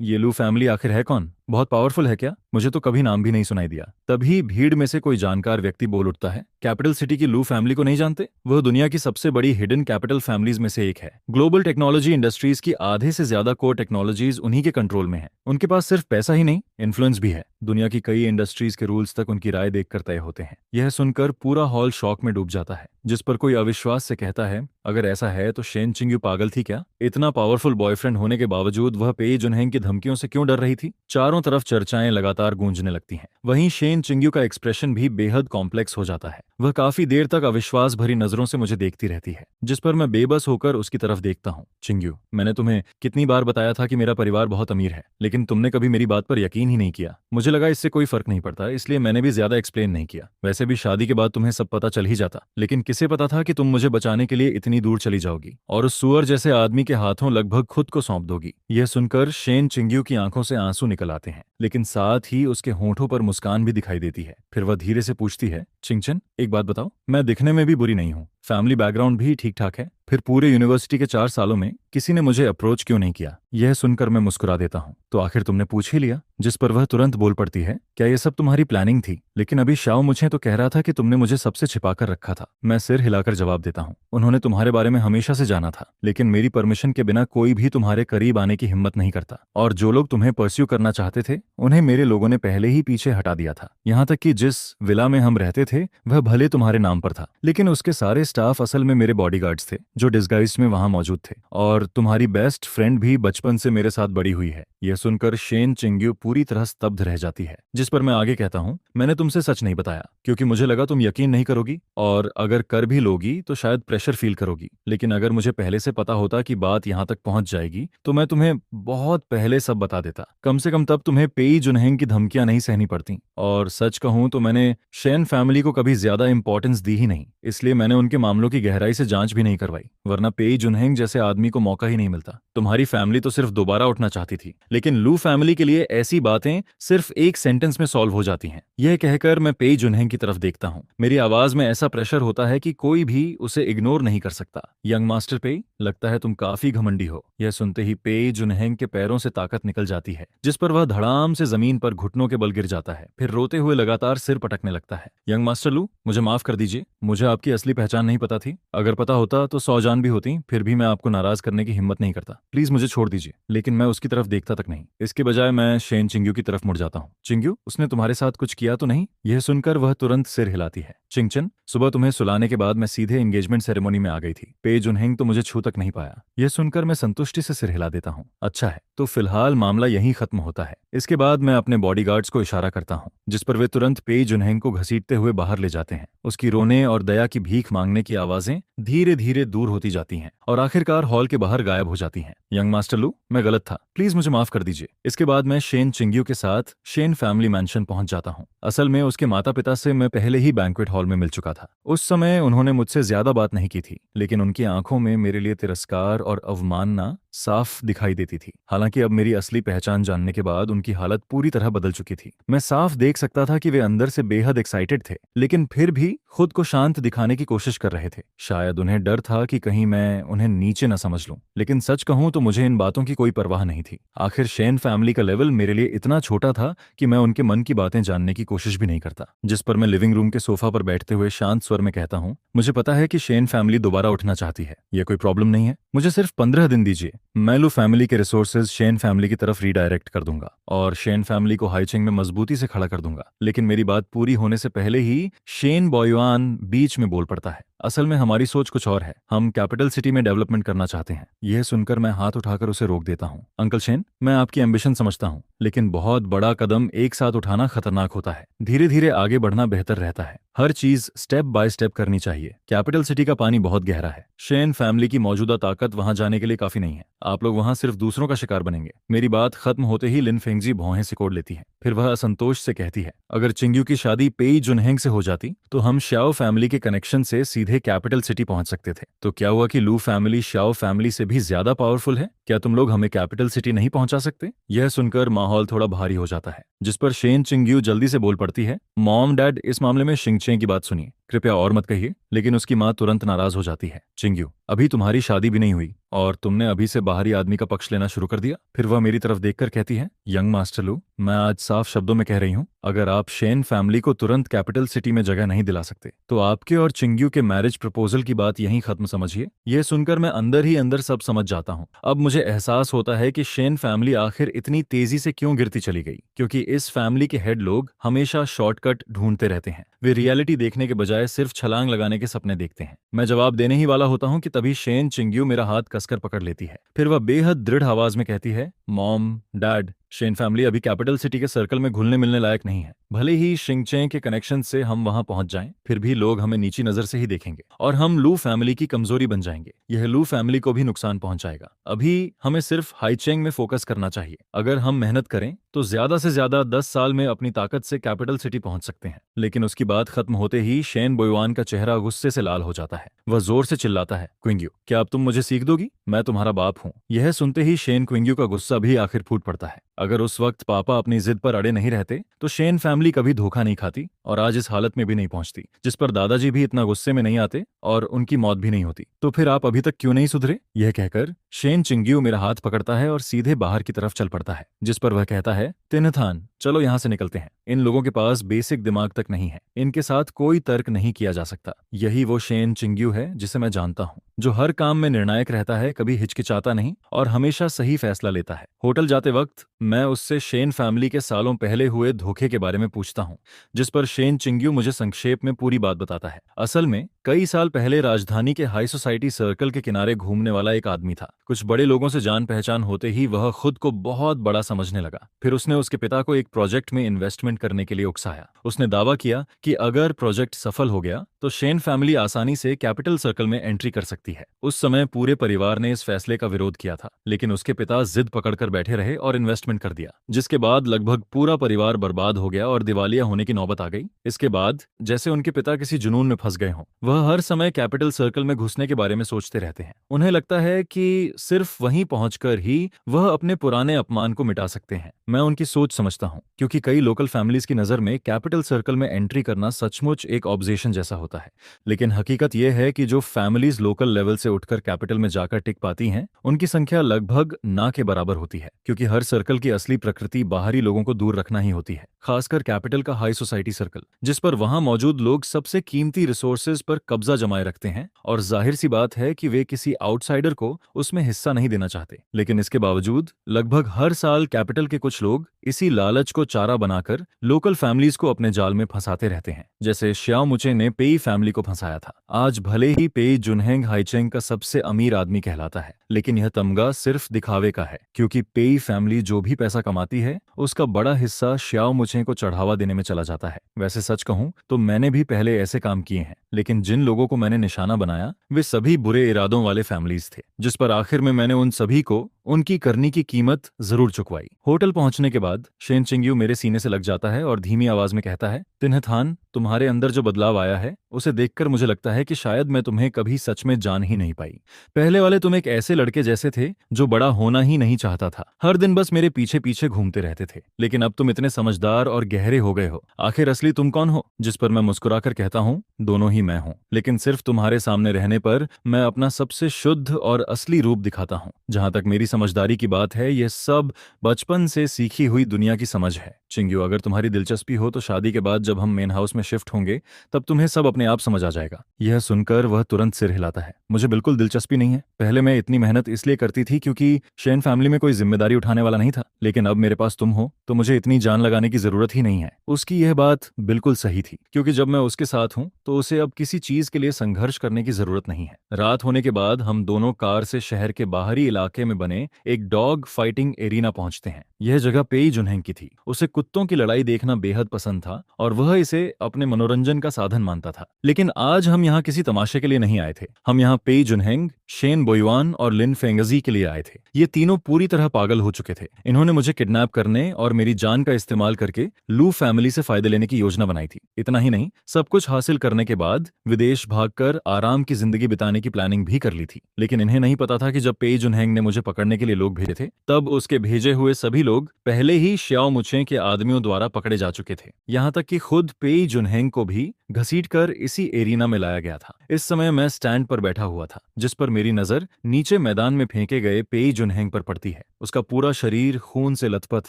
Speaker 1: ये लू फैमिली आखिर है कौन? बहुत पावरफुल है क्या? मुझे तो कभी नाम भी नहीं सुनाई दिया। तभी भीड़ में से कोई जानकार व्यक्ति बोल उठता है, कैपिटल सिटी की लू फैमिली को नहीं जानते? वह दुनिया की सबसे बड़ी हिडन कैपिटल फैमिलीज में से एक है। ग्लोबल टेक्नोलॉजी इंडस्ट्रीज की आधे से ज्यादा कोर टेक्नोलॉजीज उन्हीं के कंट्रोल में है। उनके पास सिर्फ पैसा ही नहीं, इन्फ्लुएंस भी है। दुनिया की कई इंडस्ट्रीज के रूल्स तक उनकी राय देखकर तय होते हैं। यह सुनकर पूरा हॉल शॉक में डूब जाता है, जिस पर कोई अविश्वास से कहता है, अगर ऐसा है तो शेन चिंग्यू पागल थी क्या? इतना पावरफुल बॉयफ्रेंड होने के बावजूद वह पेई जुनहेंग की धमकियों से क्यों डर रही थी? चारों तरफ चर्चाएं लगातार गूंजने लगती हैं। वहीं शेन चिंग्यू का एक्सप्रेशन भी बेहद कॉम्प्लेक्स हो जाता है। वह काफी देर तक अविश्वास भरी नजरों से मुझे देखती रहती है, जिस पर मैं बेबस होकर उसकी तरफ देखता हूँ। चिंग्यू, मैंने तुम्हें कितनी बार बताया था कि मेरा परिवार बहुत अमीर है, लेकिन तुमने कभी मेरी बात पर यकीन ही नहीं किया। मुझे लगा इससे कोई फर्क नहीं पड़ता, इसलिए मैंने भी ज्यादा एक्सप्लेन नहीं किया। वैसे भी शादी के बाद तुम्हें सब पता चल ही जाता, लेकिन किसे पता था कि तुम मुझे बचाने के लिए इतनी दूर चली जाओगी और उस सुअर जैसे आदमी के हाथों लगभग खुद को सौंप दोगी। यह सुनकर शेन चिंग्यू की आंखों से आंसू निकल आते हैं, लेकिन साथ ही उसके होंठों पर मुस्कान भी दिखाई देती है। फिर वह धीरे से पूछती है, चिंगचन, एक बात बताओ, मैं दिखने में भी बुरी नहीं हूँ, फैमिली बैकग्राउंड भी ठीक ठाक है, फिर पूरे यूनिवर्सिटी के 4 सालों में किसी ने मुझे अप्रोच क्यों नहीं किया? यह सुनकर मैं मुस्कुरा देता हूँ, तो आखिर तुमने पूछ ही लिया। जिस पर वह तुरंत बोल पड़ती है, क्या ये सब तुम्हारी प्लानिंग थी? लेकिन अभी शाओ मुझे तो कह रहा था कि तुमने मुझे सबसे छिपाकर रखा था। मैं सिर हिलाकर जवाब देता हूँ, उन्होंने तुम्हारे बारे में हमेशा से जाना था, लेकिन मेरी परमिशन के बिना कोई भी तुम्हारे करीब आने की हिम्मत नहीं करता। और जो लोग तुम्हें परस्यू करना चाहते थे, उन्हें मेरे लोगों ने पहले ही पीछे हटा दिया था। यहाँ तक कि जिस विला में हम रहते थे वह भले तुम्हारे नाम पर था, लेकिन उसके सारे स्टाफ असल में मेरे बॉडीगार्ड्स थे, जो डिस्गाइज में वहां मौजूद थे। और तुम्हारी बेस्ट फ्रेंड भी बचपन से मेरे साथ बड़ी हुई है। यह सुनकर शेन चिंग्यू पूरी तरह स्तब्ध रह जाती है, जिस पर मैं आगे कहता हूँ, मैंने तुमसे सच नहीं बताया क्योंकि मुझे लगा तुम यकीन नहीं करोगी, और अगर कर भी लोगी तो शायद प्रेशर फील करोगी। लेकिन अगर मुझे पहले से पता होता कि बात यहाँ तक पहुंच जाएगी तो मैं तुम्हें बहुत पहले सब बता देता। कम से कम तब तुम्हें पेई जुनहेंग की धमकियां नहीं सहनी पड़ती। और सच कहूं तो मैंने शेन फैमिली को कभी ज्यादा इंपॉर्टेंस दी ही नहीं, इसलिए मैंने उनके मामलों की गहराई से जांच भी नहीं करवाई, वरना पेई जुनहेंग जैसे आदमी को मौका ही नहीं मिलता। तुम्हारी फैमिली तो सिर्फ दोबारा उठना चाहती थी, लेकिन लू फैमिली के लिए ऐसी बातें सिर्फ एक सेंटेंस में सॉल्व हो जाती हैं। यह कहकर मैं पेई जुनहेंग की तरफ देखता हूँ। मेरी आवाज में ऐसा प्रेशर होता है कि कोई भी उसे इग्नोर नहीं कर सकता। यंग मास्टर पेई, लगता है तुम काफी घमंडी हो। यह सुनते ही पेई जुनहेंग के पैरों से ताकत निकल जाती है, जिस पर वह धड़ाम से जमीन पर घुटनों के बल गिर जाता है, फिर रोते हुए लगातार सिर पटकने लगता है। यंग मास्टर लू, मुझे माफ कर दीजिए, मुझे आपकी असली पहचान नहीं पता थी। अगर पता होता तो 100 जान भी होती, फिर भी मैं आपको नाराज करने की हिम्मत नहीं करता। प्लीज मुझे छोड़ दीजिए। लेकिन मैं उसकी तरफ देखता तक नहीं, इसके बजाय मैं शेन चिंग्यू की तरफ मुड़ जाता हूँ। चिंग्यू, उसने तुम्हारे साथ कुछ किया तो नहीं? यह सुनकर वह तुरंत सिर हिलाती है। चिंगचन, सुबह तुम्हें सुलाने के बाद मैं सीधे एंगेजमेंट सेरेमनी में आ गई थी। पेई जुनहेंग तो मुझे छू तक नहीं पाया। यह सुनकर मैं संतुष्टि से सिर हिला देता हूँ। अच्छा है, तो फिलहाल मामला यहीं खत्म होता है। इसके बाद मैं अपने बॉडीगार्ड्स को इशारा करता हूँ, जिस पर वे तुरंत पेई जुनहेंग को घसीटते हुए बाहर ले जाते हैं। उसकी रोने और दया की भीख मांगने की आवाजें धीरे धीरे दूर होती जाती हैं और आखिरकार हॉल के बाहर गायब हो जाती हैं। यंग मास्टर लू, मैं गलत था, प्लीज मुझे माफ कर दीजिए। इसके बाद मैं शेन चिंग्यू के साथ शेन फैमिली मैंशन पहुंच जाता हूँ। असल में उसके माता पिता से मैं पहले ही बैंक्वेट हॉल में मिल चुका था। उस समय उन्होंने मुझसे ज्यादा बात नहीं की थी, लेकिन उनकी आंखों में मेरे लिए तिरस्कार और अवमानना साफ दिखाई देती थी। हालांकि अब मेरी असली पहचान जानने के बाद उनकी हालत पूरी तरह बदल चुकी थी। मैं साफ देख सकता था कि वे अंदर से बेहद एक्साइटेड थे, लेकिन फिर भी खुद को शांत दिखाने की कोशिश कर रहे थे। शायद उन्हें डर था कि कहीं मैं उन्हें नीचे न समझ लूं, लेकिन सच कहूं तो मुझे इन बातों की कोई परवाह नहीं थी। आखिर शेन फैमिली का लेवल मेरे लिए इतना छोटा था कि मैं उनके मन की बातें जानने की कोशिश भी नहीं करता। जिस पर मैं लिविंग रूम के सोफा पर बैठते हुए शांत स्वर में कहता हूँ, मुझे पता है कि शेन फैमिली दोबारा उठना चाहती है, यह कोई प्रॉब्लम नहीं है। मुझे सिर्फ 15 दिन दीजिए, मैं लू फैमिली के रिसोर्सेज शेन फैमिली की तरफ रीडायरेक्ट कर दूंगा और शेन फैमिली को हाईचिंग में मजबूती से खड़ा कर दूंगा। लेकिन मेरी बात पूरी होने से पहले ही शेन बॉयुआन बीच में बोल पड़ता है, असल में हमारी सोच कुछ और है, हम कैपिटल सिटी में डेवलपमेंट करना चाहते हैं। यह सुनकर मैं हाथ उठाकर उसे रोक देता हूँ। अंकल शेन, मैं आपकी एम्बिशन समझता हूँ, लेकिन बहुत बड़ा कदम एक साथ उठाना खतरनाक होता है। धीरे धीरे आगे बढ़ना बेहतर रहता है। हर चीज स्टेप बाय स्टेप करनी चाहिए। कैपिटल सिटी का पानी बहुत गहरा है। शेन फैमिली की मौजूदा ताकत वहां जाने के लिए काफी नहीं है। आप लोग वहां सिर्फ दूसरों का शिकार बनेंगे। मेरी बात खत्म होते ही लिन फेंगजी भौहें सिकोड़ लेती है। फिर वह असंतोष से कहती है, अगर चिंग्यू की शादी पेई जुनहेंग से हो जाती तो हम श्याओ फैमिली के कनेक्शन से सीधे कैपिटल सिटी पहुंच सकते थे। तो क्या हुआ कि लू फैमिली श्याओ फैमिली से भी ज्यादा पावरफुल है? क्या तुम लोग हमें कैपिटल सिटी नहीं पहुंचा सकते? यह सुनकर माहौल थोड़ा भारी हो जाता है, जिस पर शेन चिंग्यू जल्दी से बोल पड़ती है, मॉम डैड, इस मामले में शिंगचे की बात सुनिए। कृपया और मत कहिए। लेकिन उसकी माँ तुरंत नाराज हो जाती है। चिंग्यू, अभी तुम्हारी शादी भी नहीं हुई और तुमने अभी से बाहरी आदमी का पक्ष लेना शुरू कर दिया। फिर वह मेरी तरफ देखकर कहती है, यंग मास्टर लू, मैं आज साफ शब्दों में कह रही हूँ, अगर आप शेन फैमिली को तुरंत कैपिटल सिटी में जगह नहीं दिला सकते तो आपके और चिंग्यू के मैरिज प्रपोजल की बात यहीं खत्म समझिए। यह सुनकर मैं अंदर ही अंदर सब समझ जाता हूँ। अब मुझे एहसास होता है कि शेन फैमिली आखिर इतनी तेजी से क्यों गिरती चली गई, क्योंकि इस फैमिली के हेड लोग हमेशा शॉर्टकट ढूंढते रहते हैं। वे रियलिटी देखने के बजाय सिर्फ छलांग लगाने के सपने देखते हैं। मैं जवाब देने ही वाला होता हूँ कि तभी शेन चिंग्यू मेरा हाथ कसकर पकड़ लेती है। फिर वह बेहद दृढ़ आवाज में कहती है, मॉम, डैड, शेन फैमिली अभी कैपिटल सिटी के सर्कल में घुलने मिलने लायक नहीं है। भले ही शिंगचें के कनेक्शन से हम वहां पहुंच जाएं, फिर भी लोग हमें नीची नजर से ही देखेंगे और हम लू फैमिली की कमजोरी बन जाएंगे। यह लू फैमिली को भी नुकसान पहुंचाएगा। अभी हमें सिर्फ हाईचेंग में फोकस करना चाहिए। अगर हम मेहनत करें तो ज्यादा से ज्यादा 10 साल में अपनी ताकत से कैपिटल सिटी पहुंच सकते हैं। लेकिन उसकी बात खत्म होते ही शेन बोयुआन का चेहरा गुस्से से लाल हो जाता है। वह जोर से चिल्लाता है, क्विंग्यू, क्या अब तुम मुझे सीख दोगी? मैं तुम्हारा बाप हूं। यह सुनते ही शेन क्विंग्यू का गुस्सा भी आखिर फूट पड़ता है। अगर उस वक्त पापा अपनी जिद पर अड़े नहीं रहते तो शेन फैमिली कभी धोखा नहीं खाती और आज इस हालत में भी नहीं पहुंचती, जिस पर दादाजी भी इतना गुस्से में नहीं आते और उनकी मौत भी नहीं होती। तो फिर आप अभी तक क्यों नहीं सुधरे? यह कहकर शेन चिंग्यू मेरा हाथ पकड़ता है और सीधे बाहर की तरफ चल पड़ता है, जिस पर वह कहता है, तिनथान, चलो यहां से निकलते हैं। इन लोगों के पास बेसिक दिमाग तक नहीं है। इनके साथ कोई तर्क नहीं किया जा सकता। यही वो शेन चिंग्यू है जिसे मैं जानता हूँ, जो हर काम में निर्णायक रहता है, कभी हिचकिचाता नहीं और हमेशा सही फैसला लेता है। होटल जाते वक्त मैं उससे शेन फैमिली के सालों पहले हुए धोखे के बारे में पूछता हूँ, जिस पर शेन चिंग्यू मुझे संक्षेप में पूरी बात बताता है। असल में कई साल पहले राजधानी के हाई सोसाइटी सर्कल के किनारे घूमने वाला एक आदमी था। कुछ बड़े लोगों से जान पहचान होते ही वह खुद को बहुत बड़ा समझने लगा। फिर उसने उसके पिता को एक प्रोजेक्ट में इन्वेस्टमेंट करने के लिए उकसाया। उसने दावा किया कि अगर प्रोजेक्ट सफल हो गया तो शेन फैमिली आसानी से कैपिटल सर्कल में एंट्री कर सकती है। उस समय पूरे परिवार ने इस फैसले का विरोध किया था, लेकिन उसके पिता जिद पकड़कर बैठे रहे और इन्वेस्टमेंट कर दिया, जिसके बाद लगभग पूरा परिवार बर्बाद हो गया और दिवालिया होने की नौबत आ गई। इसके बाद जैसे उनके पिता किसी जुनून में फंस गए हों, वह हर समय कैपिटल सर्कल में घुसने के बारे में सोचते रहते हैं। उन्हें लगता है कि सिर्फ वहीं पहुंचकर ही वह अपने पुराने अपमान को मिटा सकते हैं। मैं उनकी सोच समझता हूं, क्योंकि कई लोकल फैमिलीज की नजर में कैपिटल सर्कल में एंट्री करना सचमुच एक ऑब्जेक्शन जैसा होता है। लेकिन हकीकत यह है कि जो फैमिलीज लोकल लेवल से उठकर कैपिटल में जाकर टिक पाती हैं, उनकी संख्या लगभग ना के बराबर होती है, क्योंकि हर सर्कल की असली प्रकृति बाहरी लोगों को दूर रखना ही होती है, खासकर कैपिटल का हाई सोसाइटी सर्कल, जिस पर वहां मौजूद लोग सबसे कीमती रिसोर्सेज पर कब्जा जमाए रखते हैं और जाहिर सी बात है कि वे किसी आउटसाइडर को उसमें हिस्सा नहीं देना चाहते। लेकिन इसके बावजूद लगभग हर साल कैपिटल के कुछ लोग इसी लालच को चारा बनाकर लोकल फैमिलीज को अपने जाल में फंसाते रहते हैं, जैसे श्याओ मुचे ने पेई फैमिली को फंसाया था। आज भले ही पेई जुनहेंग हाईचेंग का सबसे अमीर आदमी कहलाता है, लेकिन यह तमगा सिर्फ दिखावे का है, क्योंकि पेई फैमिली जो भी पैसा कमाती है उसका बड़ा हिस्सा श्याओ मुचे को चढ़ावा देने में चला जाता है। वैसे सच कहूं तो मैंने भी पहले ऐसे काम किए हैं, लेकिन जिन लोगों को मैंने निशाना बनाया वे सभी बुरे इरादों वाले फैमिलीज थे, जिस पर आखिर में मैंने उन सभी को उनकी करनी की कीमत जरूर चुकवाई। होटल पहुंचने के बाद शेन चिंग्यू मेरे सीने से लग जाता है और धीमी आवाज में कहता है, तिन्हथान, तुम्हारे अंदर जो बदलाव आया है उसे देखकर मुझे लगता है कि शायद मैं तुम्हें कभी सच में जान ही नहीं पाई। पहले वाले तुम एक ऐसे लड़के जैसे थे जो बड़ा होना ही नहीं चाहता था, हर दिन बस मेरे पीछे पीछे घूमते रहते थे। लेकिन अब तुम इतने समझदार और गहरे हो गए हो। आखिर असली तुम कौन हो? जिस पर मैं मुस्कुराकर कहता हूँ, दोनों ही मैं हूँ, लेकिन सिर्फ तुम्हारे सामने रहने पर मैं अपना सबसे शुद्ध और असली रूप दिखाता हूँ। जहां तक मेरी समझदारी की बात है, यह सब बचपन से सीखी हुई दुनिया की समझ है। चिंग्यू, अगर तुम्हारी दिलचस्पी हो तो शादी के बाद जब हम मेन हाउस में शिफ्ट होंगे तब तुम्हें सब अपने आप समझ आ जाएगा। यह सुनकर वह तुरंत सिर हिलाता है। मुझे बिल्कुल दिलचस्पी नहीं है। पहले मैं इतनी मेहनत इसलिए करती थी क्योंकि शेन फैमिली में कोई जिम्मेदारी उठाने वाला नहीं था, लेकिन अब मेरे पास तुम हो तो मुझे इतनी जान लगाने की जरूरत ही नहीं है। उसकी यह बात बिल्कुल सही थी, क्योंकि जब मैं उसके साथ हूं तो उसे अब किसी चीज के लिए संघर्ष करने की जरूरत नहीं है। रात होने के बाद हम दोनों कार से शहर के बाहरी इलाके में बने एक डॉग फाइटिंग एरिना पहुंचते हैं। यह जगह पेई जुनहेंग की थी। उसे कुत्तों की लड़ाई देखना बेहद पसंद था और वह इसे अपने मनोरंजन का साधन मानता था। लेकिन आज हम यहाँ किसी तमाशे के लिए नहीं आए थे। हम यहाँ पेई जुनहेंग शेन बोयुआन और लिन फेंगजी के लिए आए थे। ये तीनों पूरी तरह पागल हो चुके थे। इन्होंने मुझे किडनैप करने और मेरी जान का इस्तेमाल करके लू फैमिली से फायदे लेने की योजना बनाई थी। इतना ही नहीं, सब कुछ हासिल करने के बाद विदेश भागकर आराम की जिंदगी बिताने की प्लानिंग भी कर ली थी। लेकिन इन्हें नहीं पता था कि जब पेई जुनहेंग ने मुझे पकड़ने के लिए लोग भेजे थे, तब उसके भेजे हुए सभी लोग पहले ही श्याओ मुचे के आदमियों द्वारा पकड़े जा चुके थे। यहाँ तक कि खुद पेई जुनहेंग को भी घसीटकर इसी एरिना में लाया गया था। इस समय मैं स्टैंड पर बैठा हुआ था, जिस पर मेरी नजर नीचे मैदान में फेंके गए पेई जुनहेंग पर पड़ती है। उसका पूरा शरीर खून से लथपथ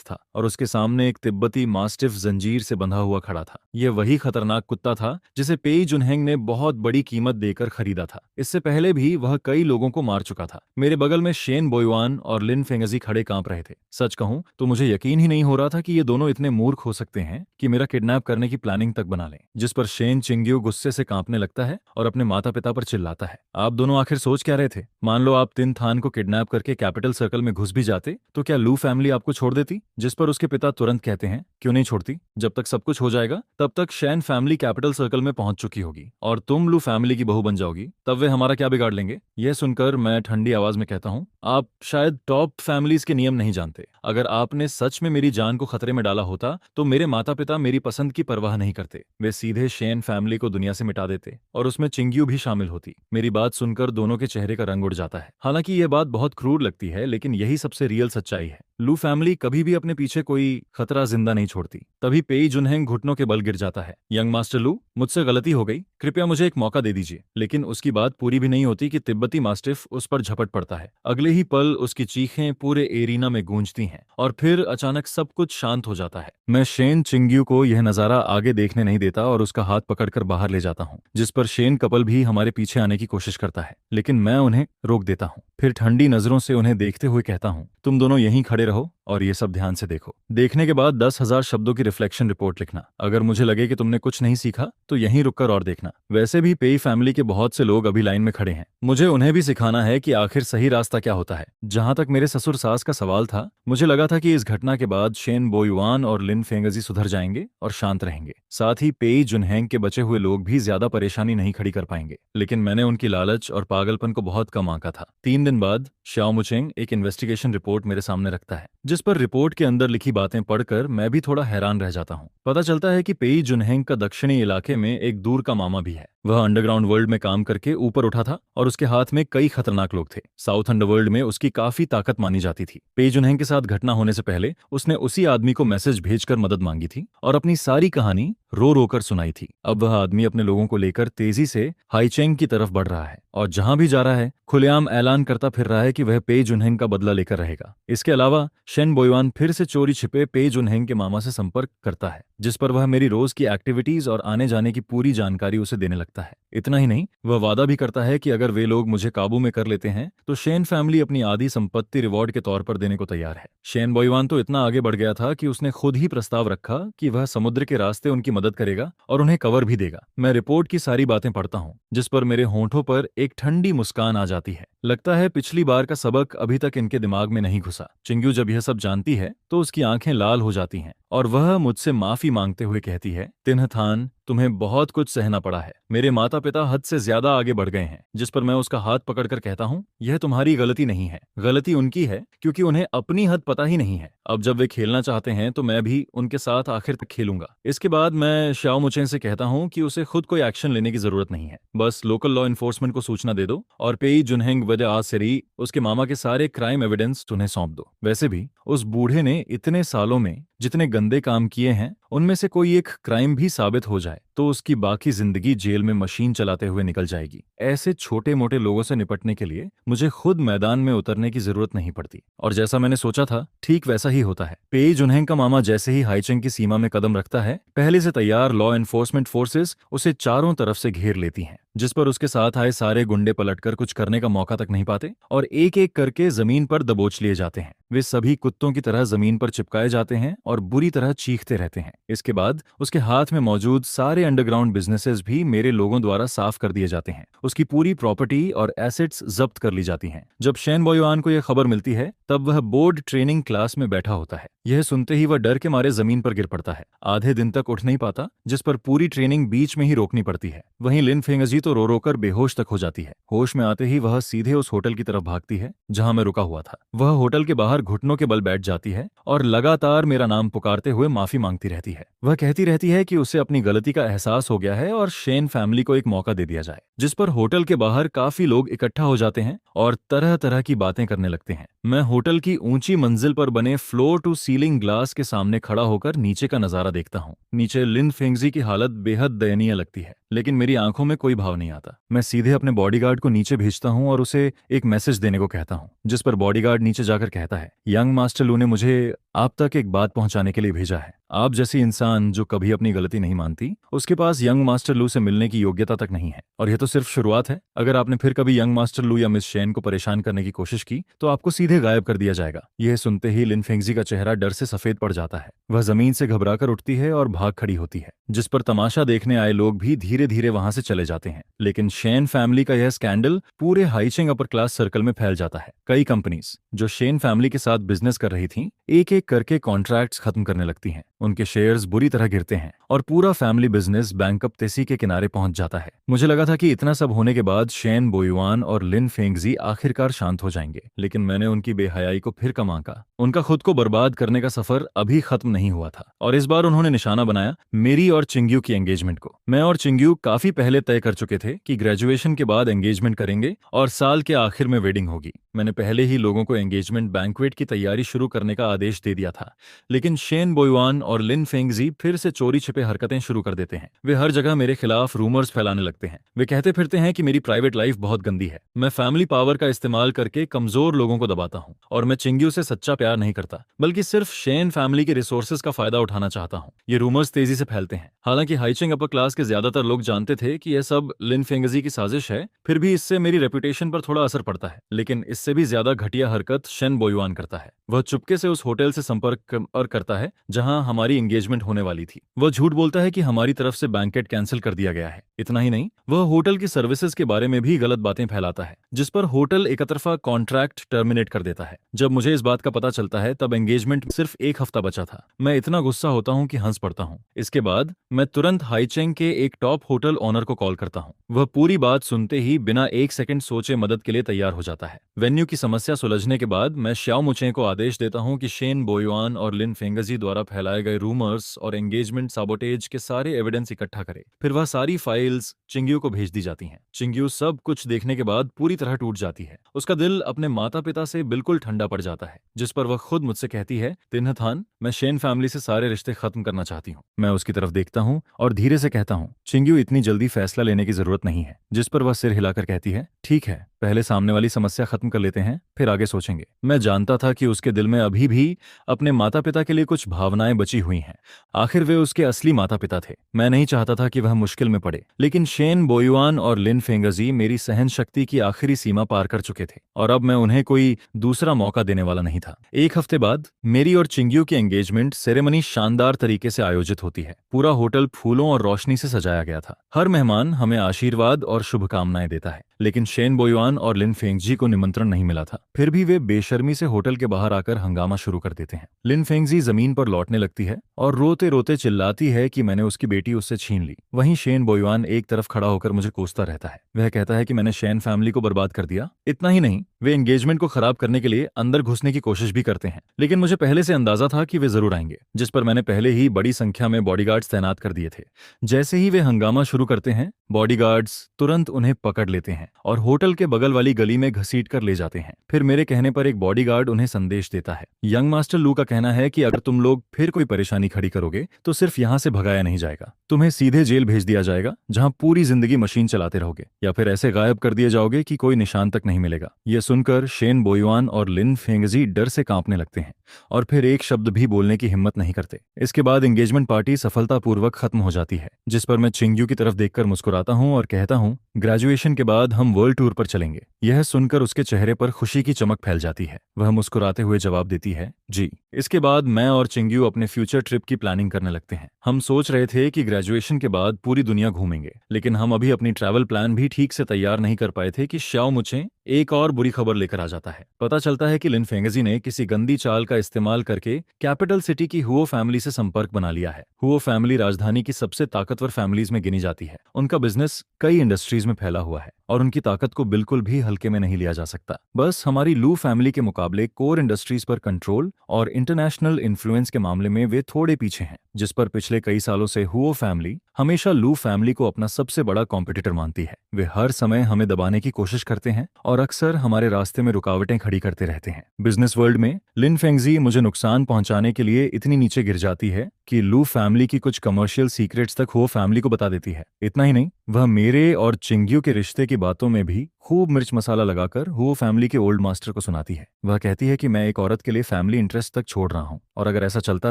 Speaker 1: था और उसके सामने एक तिब्बती मास्टिफ जंजीर से बंधा हुआ खड़ा था। यह वही खतरनाक कुत्ता था जिसे पेई जुनहेंग ने बहुत बड़ी कीमत देकर खरीदा था। इससे पहले भी वह कई लोगों को मार चुका था। मेरे बगल में शेन बोयुआन और लिन फेंगजी खड़े कांप रहे थे। सच कहूं तो मुझे यकीन ही नहीं हो रहा था कि ये दोनों इतने मूर्ख हो सकते हैं कि मेरा किडनैप करने की प्लानिंग तक बना लें। जिस पर शेन चिंग्यू गुस्से से कांपने लगता है और अपने माता पिता पर चिल्लाता है, आप दोनों आखिर सोच क्या रहे थे? मान लो आप तिन थान को किडनैप करके कैपिटल सर्कल में घुस भी जाते तो क्या लू फैमिली आपको छोड़ देती? जिस पर उसके पिता तुरंत कहते हैं, क्यों नहीं छोड़ती? जब तक सब कुछ हो जाएगा तब तक शैन फैमिली कैपिटल सर्कल में पहुंच चुकी होगी और तुम लू फैमिली की बहू बन जाओगी, तब वे हमारा क्या बिगाड़ लेंगे? यह सुनकर मैं ठंडी आवाज में कहता हूँ, आप शायद टॉप फैमिलीज के नियम नहीं जानते। अगर आपने सच में मेरी जान को खतरे में डाला होता तो मेरे माता पिता मेरी पसंद की परवाह नहीं करते। वे सीधे शेन फैमिली को दुनिया से मिटा देते और उसमें चिंग्यू भी शामिल होती। मेरी बात सुनकर दोनों के चेहरे का रंग उड़ जाता है। हालांकि यह बात बहुत क्रूर लगती है, लेकिन यही सबसे रियल सच्चाई है। लू फैमिली कभी भी अपने पीछे कोई खतरा जिंदा नहीं छोड़ती। तभी पेई जुनहेंग घुटनों के बल गिर जाता है। यंग मास्टर लू, मुझसे गलती हो गई, कृपया मुझे एक मौका दे दीजिए। लेकिन उसकी बात पूरी भी नहीं होती कि तिब्बती मास्टिफ उस पर झपट पड़ता है। अगले ही पल उसकी चीखें पूरे एरिना में गूंजती हैं और फिर अचानक सब कुछ शांत हो जाता है। मैं शेन चिंग्यू को यह नजारा आगे देखने नहीं देता और उसका हाथ पकड़कर बाहर ले जाता हूँ, जिस पर शेन कपल भी हमारे पीछे आने की कोशिश करता है, लेकिन मैं उन्हें रोक देता हूँ। फिर ठंडी नजरों से उन्हें देखते हुए कहता हूँ, तुम दोनों यहीं खड़े रहो और ये सब ध्यान से देखो। देखने के बाद 10,000 शब्दों की रिफ्लेक्शन रिपोर्ट लिखना। अगर मुझे लगे कि तुमने कुछ नहीं सीखा तो यहीं रुककर और देखना। वैसे भी पेई फैमिली के बहुत से लोग अभी लाइन में खड़े हैं। मुझे उन्हें भी सिखाना है कि आखिर सही रास्ता क्या होता है। जहां तक मेरे ससुर सास का सवाल था, मुझे लगा था कि इस घटना के बाद शेन बोयुआन और लिन फेंगजी सुधर जाएंगे और शांत रहेंगे। साथ ही पेई जुनहेंग के बचे हुए लोग भी ज्यादा परेशानी नहीं खड़ी कर पाएंगे। लेकिन मैंने उनकी लालच और पागलपन को बहुत कम आंका था। 3 दिन बाद श्याओ मुचेंग एक इन्वेस्टिगेशन रिपोर्ट मेरे सामने रखता है, जिस पर रिपोर्ट के अंदर लिखी बातें पढ़कर मैं भी थोड़ा हैरान रह जाता हूँ। पता चलता है कि पेई जुनहेंग का दक्षिणी इलाके में एक दूर का मामा भी है। वह अंडरग्राउंड वर्ल्ड में काम करके ऊपर उठा था और उसके हाथ में कई खतरनाक लोग थे। साउथ अंडरवर्ल्ड में उसकी काफी ताकत मानी जाती थी। पेई जुनहेंग के साथ घटना होने से पहले उसने उसी आदमी को मैसेज भेजकर मदद मांगी थी और अपनी सारी कहानी रो रो कर सुनाई थी। अब वह आदमी अपने लोगों को लेकर तेजी से हाईचेंग की तरफ बढ़ रहा है और जहां भी जा रहा है खुलेआम ऐलान करता फिर रहा है कि वह पेई जुनहेंग का बदला लेकर रहेगा। इसके अलावा शेन बोयुआन फिर से चोरी छिपे पेई जुनहेंग के मामा से संपर्क करता है, जिस पर वह मेरी रोज की एक्टिविटीज और आने जाने की पूरी जानकारी उसे देने लगता है। इतना ही नहीं, वह वादा भी करता है कि अगर वे लोग मुझे काबू में कर लेते हैं तो शेन फैमिली अपनी आधी संपत्ति रिवॉर्ड के तौर पर देने को तैयार है। शेन बोयुआन तो इतना आगे बढ़ गया था कि उसने खुद ही प्रस्ताव रखा कि वह समुद्र के रास्ते उनकी मदद करेगा और उन्हें कवर भी देगा। मैं रिपोर्ट की सारी बातें पढ़ता हूँ, जिस पर मेरे होंठों पर एक ठंडी मुस्कान आ जाती है। लगता है पिछली बार का सबक अभी तक इनके दिमाग में नहीं घुसा। चिंग्यू जब यह सब जानती है तो उसकी आंखें लाल हो जाती हैं और वह मुझसे माफी मांगते हुए कहती है, तिन्ह थान, तुम्हें बहुत कुछ सहना पड़ा है। मेरे माता पिता हद से ज्यादा आगे बढ़ गए हैं। जिस पर मैं उसका हाथ पकड़कर कहता हूँ, यह तुम्हारी गलती नहीं है, गलती उनकी है क्योंकि उन्हें अपनी हद पता ही नहीं है। अब जब वे खेलना चाहते हैं तो मैं भी उनके साथ आखिर तक खेलूंगा। इसके बाद मैं श्याओ मुचेन से कहता हूँ कि उसे खुद कोई एक्शन लेने की जरूरत नहीं है, बस लोकल लॉ इन्फोर्समेंट को सूचना दे दो और पेई जुनहेंग वजह आसेरी उसके मामा के सारे क्राइम एविडेंस उन्हें सौंप दो। वैसे भी उस बूढ़े ने इतने सालों में जितने गंदे काम किए हैं उनमें से कोई एक क्राइम भी साबित हो जाए तो उसकी बाकी जिंदगी जेल में मशीन चलाते हुए निकल जाएगी। ऐसे छोटे मोटे लोगों से निपटने के लिए मुझे खुद मैदान में उतरने की जरूरत नहीं पड़ती। और जैसा मैंने सोचा था ठीक वैसा ही होता है। पेई जुनहेंग का मामा जैसे ही हाईचेंग की सीमा में कदम रखता है, पहले से तैयार लॉ एनफोर्समेंट फोर्सेस उसे चारों तरफ से घेर लेती हैं, जिस पर उसके साथ आए सारे गुंडे पलटकर कुछ करने का मौका तक नहीं पाते और एक एक करके जमीन पर दबोच लिए जाते हैं। वे सभी कुत्तों की तरह जमीन पर चिपकाए जाते हैं और बुरी तरह चीखते रहते हैं। इसके बाद उसके हाथ में मौजूद सारे अंडरग्राउंड बिजनेसेस भी मेरे लोगों द्वारा साफ कर दिए जाते हैं। उसकी पूरी प्रॉपर्टी और एसेट्स जब्त कर ली जाती हैं। जब शेन बोयुआन को यह खबर मिलती है तब वह बोर्ड ट्रेनिंग क्लास में बैठा होता है। यह सुनते ही वह डर के मारे जमीन पर गिर पड़ता है। आधे दिन तक उठ नहीं पाता, जिस पर पूरी ट्रेनिंग बीच में ही रोकनी पड़ती है। वहीं लिन फेंगजी तो रो रो कर बेहोश तक हो जाती है। होश में आते ही वह सीधे उस होटल की तरफ भागती है जहां मैं रुका हुआ था। वह होटल के बाहर घुटनों के बल बैठ जाती है और लगातार मेरा नाम पुकारते हुए माफी मांगती रहती है। वह कहती रहती है कि उसे अपनी गलती का एहसास हो गया है और शेन फैमिली को एक मौका दे दिया जाए। जिस पर होटल के बाहर काफी लोग इकट्ठा हो जाते हैं और तरह तरह की बातें करने लगते हैं। मैं होटल की ऊंची मंजिल पर बने फ्लोर टू सीलिंग ग्लास के सामने खड़ा होकर नीचे का नजारा देखता हूँ। नीचे लिन फेंगजी की हालत बेहद दयनीय लगती है, लेकिन मेरी आंखों में कोई भाव नहीं आता। मैं सीधे अपने बॉडीगार्ड को नीचे भेजता हूँ और उसे एक मैसेज देने को कहता हूँ, जिस पर बॉडीगार्ड नीचे जाकर कहता है, यंग मास्टर लू ने मुझे आप तक एक बात पहुंचाने के लिए भेजा है। आप जैसी इंसान जो कभी अपनी गलती नहीं मानती, उसके पास यंग मास्टर लू से मिलने की योग्यता तक नहीं है। और यह तो सिर्फ शुरुआत है। अगर आपने फिर कभी यंग मास्टर लू या मिस शेन को परेशान करने की कोशिश की तो आपको सीधे गायब कर दिया जाएगा। यह सुनते ही लिन फेंगजी का चेहरा डर से सफेद पड़ जाता है। वह जमीन से घबराकर उठती है और भाग खड़ी होती है, जिस पर तमाशा देखने आए लोग भी धीरे धीरे वहां से चले जाते हैं। लेकिन शेन फैमिली का यह स्कैंडल पूरे हाईचिंग अपर क्लास सर्कल में फैल जाता है। कई कंपनीज जो शेन फैमिली के साथ बिजनेस कर रही थीं, एक एक करके कॉन्ट्रैक्ट्स खत्म करने लगती हैं। उनके शेयर्स बुरी तरह गिरते हैं और पूरा फैमिली बिजनेस बैंकरप्टेसी के किनारे पहुंच जाता है। मुझे लगा था कि इतना सब होने के बाद शेन बोयुआन और लिन फेंगजी आखिरकार शांत हो जाएंगे, लेकिन मैंने उनकी बेहयाई को फिर कम आंका। उनका खुद को बर्बाद करने का सफर अभी खत्म नहीं हुआ था और इस बार उन्होंने निशाना बनाया मेरी और चिंग्यू की एंगेजमेंट को। मैं और चिंग्यू काफी पहले तय कर चुके थे कि ग्रेजुएशन के बाद एंगेजमेंट करेंगे और साल के आखिर में वेडिंग होगी। मैंने पहले ही लोगों को एंगेजमेंट बैंक्वेट की तैयारी शुरू करने का आदेश दे दिया था, लेकिन शेन बोयुआन और लिन फेंगजी फिर से चोरी छिपे हरकतें शुरू कर देते हैं। वे हर जगह मेरे खिलाफ रूमर्स फैलाने लगते हैं। वे कहते फिरते हैं कि मेरी प्राइवेट लाइफ बहुत गंदी है, मैं फैमिली पावर का इस्तेमाल करके कमजोर लोगों को दबाता हूं और मैं चिंग्यू से सच्चा प्यार नहीं करता, बल्कि सिर्फ शेन फैमिली के रिसोर्सेज का फायदा उठाना चाहता हूं। ये रूमर्स तेजी से फैलते हैं। हालांकि हाईचिंग अपर क्लास के ज्यादातर लोग जानते थे कि यह सब लिन फेंगजी की साजिश है, फिर भी इससे मेरी रेपुटेशन पर थोड़ा असर पड़ता है। लेकिन इससे भी ज्यादा घटिया हरकत शेन बोयुआन करता है। वह चुपके से उस होटल से संपर्क और करता है जहां हमारी एंगेजमेंट होने वाली थी। वह झूठ बोलता है कि हमारी तरफ से बैंकेट कैंसिल कर दिया गया है। इतना ही नहीं, वह होटल की सर्विसेज के बारे में भी गलत बातें फैलाता है, जिस पर होटल एकतरफा कॉन्ट्रैक्ट टर्मिनेट कर देता है। जब मुझे इस बात का पता चलता है तब एंगेजमेंट सिर्फ एक हफ्ता बचा था। मैं इतना गुस्सा होता हूँ कि हंस पड़ता हूँ। इसके बाद मैं तुरंत हाईचेंग के एक टॉप होटल ओनर को कॉल करता हूँ। वह पूरी बात सुनते ही बिना एक सेकंड सोचे मदद के लिए तैयार हो जाता है। वेन्यू की समस्या सुलझने के बाद मैं श्याओ मुचे को आदेश देता हूँ कि शेन बोयुआन और लिन फेंगजी द्वारा फैलाए गए रूमर्स और एंगेजमेंट साबोटेज के सारे एविडेंस इकट्ठा करे। फिर वह सारी फाइल्स चिंग्यू को भेज दी जाती हैं। चिंग्यू सब कुछ देखने के बाद पूरी तरह टूट जाती है। उसका दिल अपने माता पिता से बिल्कुल ठंडा पड़ जाता है, जिस पर वह खुद मुझसे कहती है, तिन्हथान, मैं शेन फैमिली से सारे रिश्ते खत्म करना चाहती हूँ। मैं उसकी तरफ देखता हूँ और धीरे से कहता हूँ, चिंग्यू, इतनी जल्दी फैसला लेने की जरूरत नहीं है। जिस पर वह सिर हिलाकर कहती है, ठीक है, पहले सामने वाली समस्या खत्म कर लेते हैं, फिर आगे सोचेंगे। मैं जानता था कि उसके दिल में अभी भी अपने माता पिता के लिए कुछ भावनाएं बची हुई हैं। आखिर वे उसके असली माता पिता थे। मैं नहीं चाहता था कि वह मुश्किल में पड़े, लेकिन शेन बोयुआन और लिन फेंगजी मेरी सहन शक्ति की आखिरी सीमा पार कर चुके थे और अब मैं उन्हें कोई दूसरा मौका देने वाला नहीं था। एक हफ्ते बाद मेरी और चिंग्यू की एंगेजमेंट सेरेमनी शानदार तरीके से आयोजित होती है। पूरा होटल फूलों और रोशनी से सजाया गया था। हर मेहमान हमें आशीर्वाद और शुभकामनाएं देता है, लेकिन शेन बोयुआन और लिन फेंगजी को निमंत्रण नहीं मिला था। फिर भी वे बेशर्मी से होटल के बाहर आकर हंगामा शुरू कर देते हैं। लिन फेंगजी जमीन पर लौटने लगती है और रोते रोते चिल्लाती है कि मैंने उसकी बेटी उससे छीन ली। वहीं शेन बोयुआन एक तरफ खड़ा होकर मुझे कोसता रहता है। वह कहता है कि मैंने शेन फैमिली को बर्बाद कर दिया। इतना ही नहीं, वे एंगेजमेंट को खराब करने के लिए अंदर घुसने की कोशिश भी करते हैं, लेकिन मुझे पहले से अंदाजा था कि वे जरूर आएंगे, जिस पर मैंने पहले ही बड़ी संख्या में बॉडीगार्ड्स तैनात कर दिए थे। जैसे ही वे हंगामा शुरू करते हैं, बॉडीगार्ड्स तुरंत उन्हें पकड़ लेते हैं और होटल के बगल वाली गली में घसीट कर ले जाते हैं। फिर मेरे कहने पर एक बॉडीगार्ड उन्हें संदेश देता है। यंग मास्टर लू का कहना है कि अगर तुम लोग फिर कोई परेशानी खड़ी करोगे तो सिर्फ यहाँ से भगाया नहीं जाएगा, तुम्हें सीधे जेल भेज दिया जाएगा, जहाँ पूरी जिंदगी मशीन चलाते रहोगे, या फिर ऐसे गायब कर दिए जाओगे कि कोई निशान तक नहीं मिलेगा। यह सुनकर शेन बोयुआन और लिन फेंगजी डर से कांपने लगते हैं और फिर एक शब्द भी बोलने की हिम्मत नहीं करते। इसके बाद एंगेजमेंट पार्टी सफलतापूर्वक खत्म हो जाती है, जिस पर मैं चिंग्यू की तरफ देखकर मुस्कुराता हूँ और कहता हूँ, ग्रेजुएशन के बाद हम वर्ल्ड टूर पर चलेंगे। यह सुनकर उसके चेहरे पर खुशी की चमक फैल जाती है। वह मुस्कुराते हुए जवाब देती है, जी। इसके बाद मैं और चिंग्यू अपने फ्यूचर ट्रिप की प्लानिंग करने लगते हैं। हम सोच रहे थे कि ग्रेजुएशन के बाद पूरी दुनिया घूमेंगे, लेकिन हम अभी अपनी ट्रैवल प्लान भी ठीक से तैयार नहीं कर पाए थे कि श्याओ मुचे एक और बुरी खबर लेकर आ जाता है। पता चलता है कि लिन फेंगजी ने किसी गंदी चाल का इस्तेमाल करके कैपिटल सिटी की हुओ फैमिली से संपर्क बना लिया है। हुओ फैमिली राजधानी की सबसे ताकतवर फैमिलीज में गिनी जाती है। उनका बिजनेस कई इंडस्ट्रीज में फैला हुआ है और उनकी ताकत को बिल्कुल भी हल्के में नहीं लिया जा सकता। बस हमारी लू फैमिली के मुकाबले कोर इंडस्ट्रीज पर कंट्रोल और इंटरनेशनल इन्फ्लुएंस के मामले में वे थोड़े पीछे हैं, जिस पर पिछले कई सालों से हुओ फैमिली हमेशा लू फैमिली को अपना सबसे बड़ा कॉम्पिटिटर मानती है। वे हर समय हमें दबाने की कोशिश करते हैं और अक्सर हमारे रास्ते में रुकावटें खड़ी करते रहते हैं। बिजनेस वर्ल्ड में लिन फेंगजी मुझे नुकसान पहुंचाने के लिए इतनी नीचे गिर जाती है कि लू फैमिली की कुछ कमर्शियल सीक्रेट्स तक हुओ फैमिली को बता देती है। इतना ही नहीं, वह मेरे और चिंग्यू के रिश्ते की बातों में भी खूब मिर्च मसाला लगाकर हुओ फैमिली के ओल्ड मास्टर को सुनाती है। वह कहती है कि मैं एक औरत के लिए फैमिली इंटरेस्ट तक छोड़ रहा हूं और अगर ऐसा चलता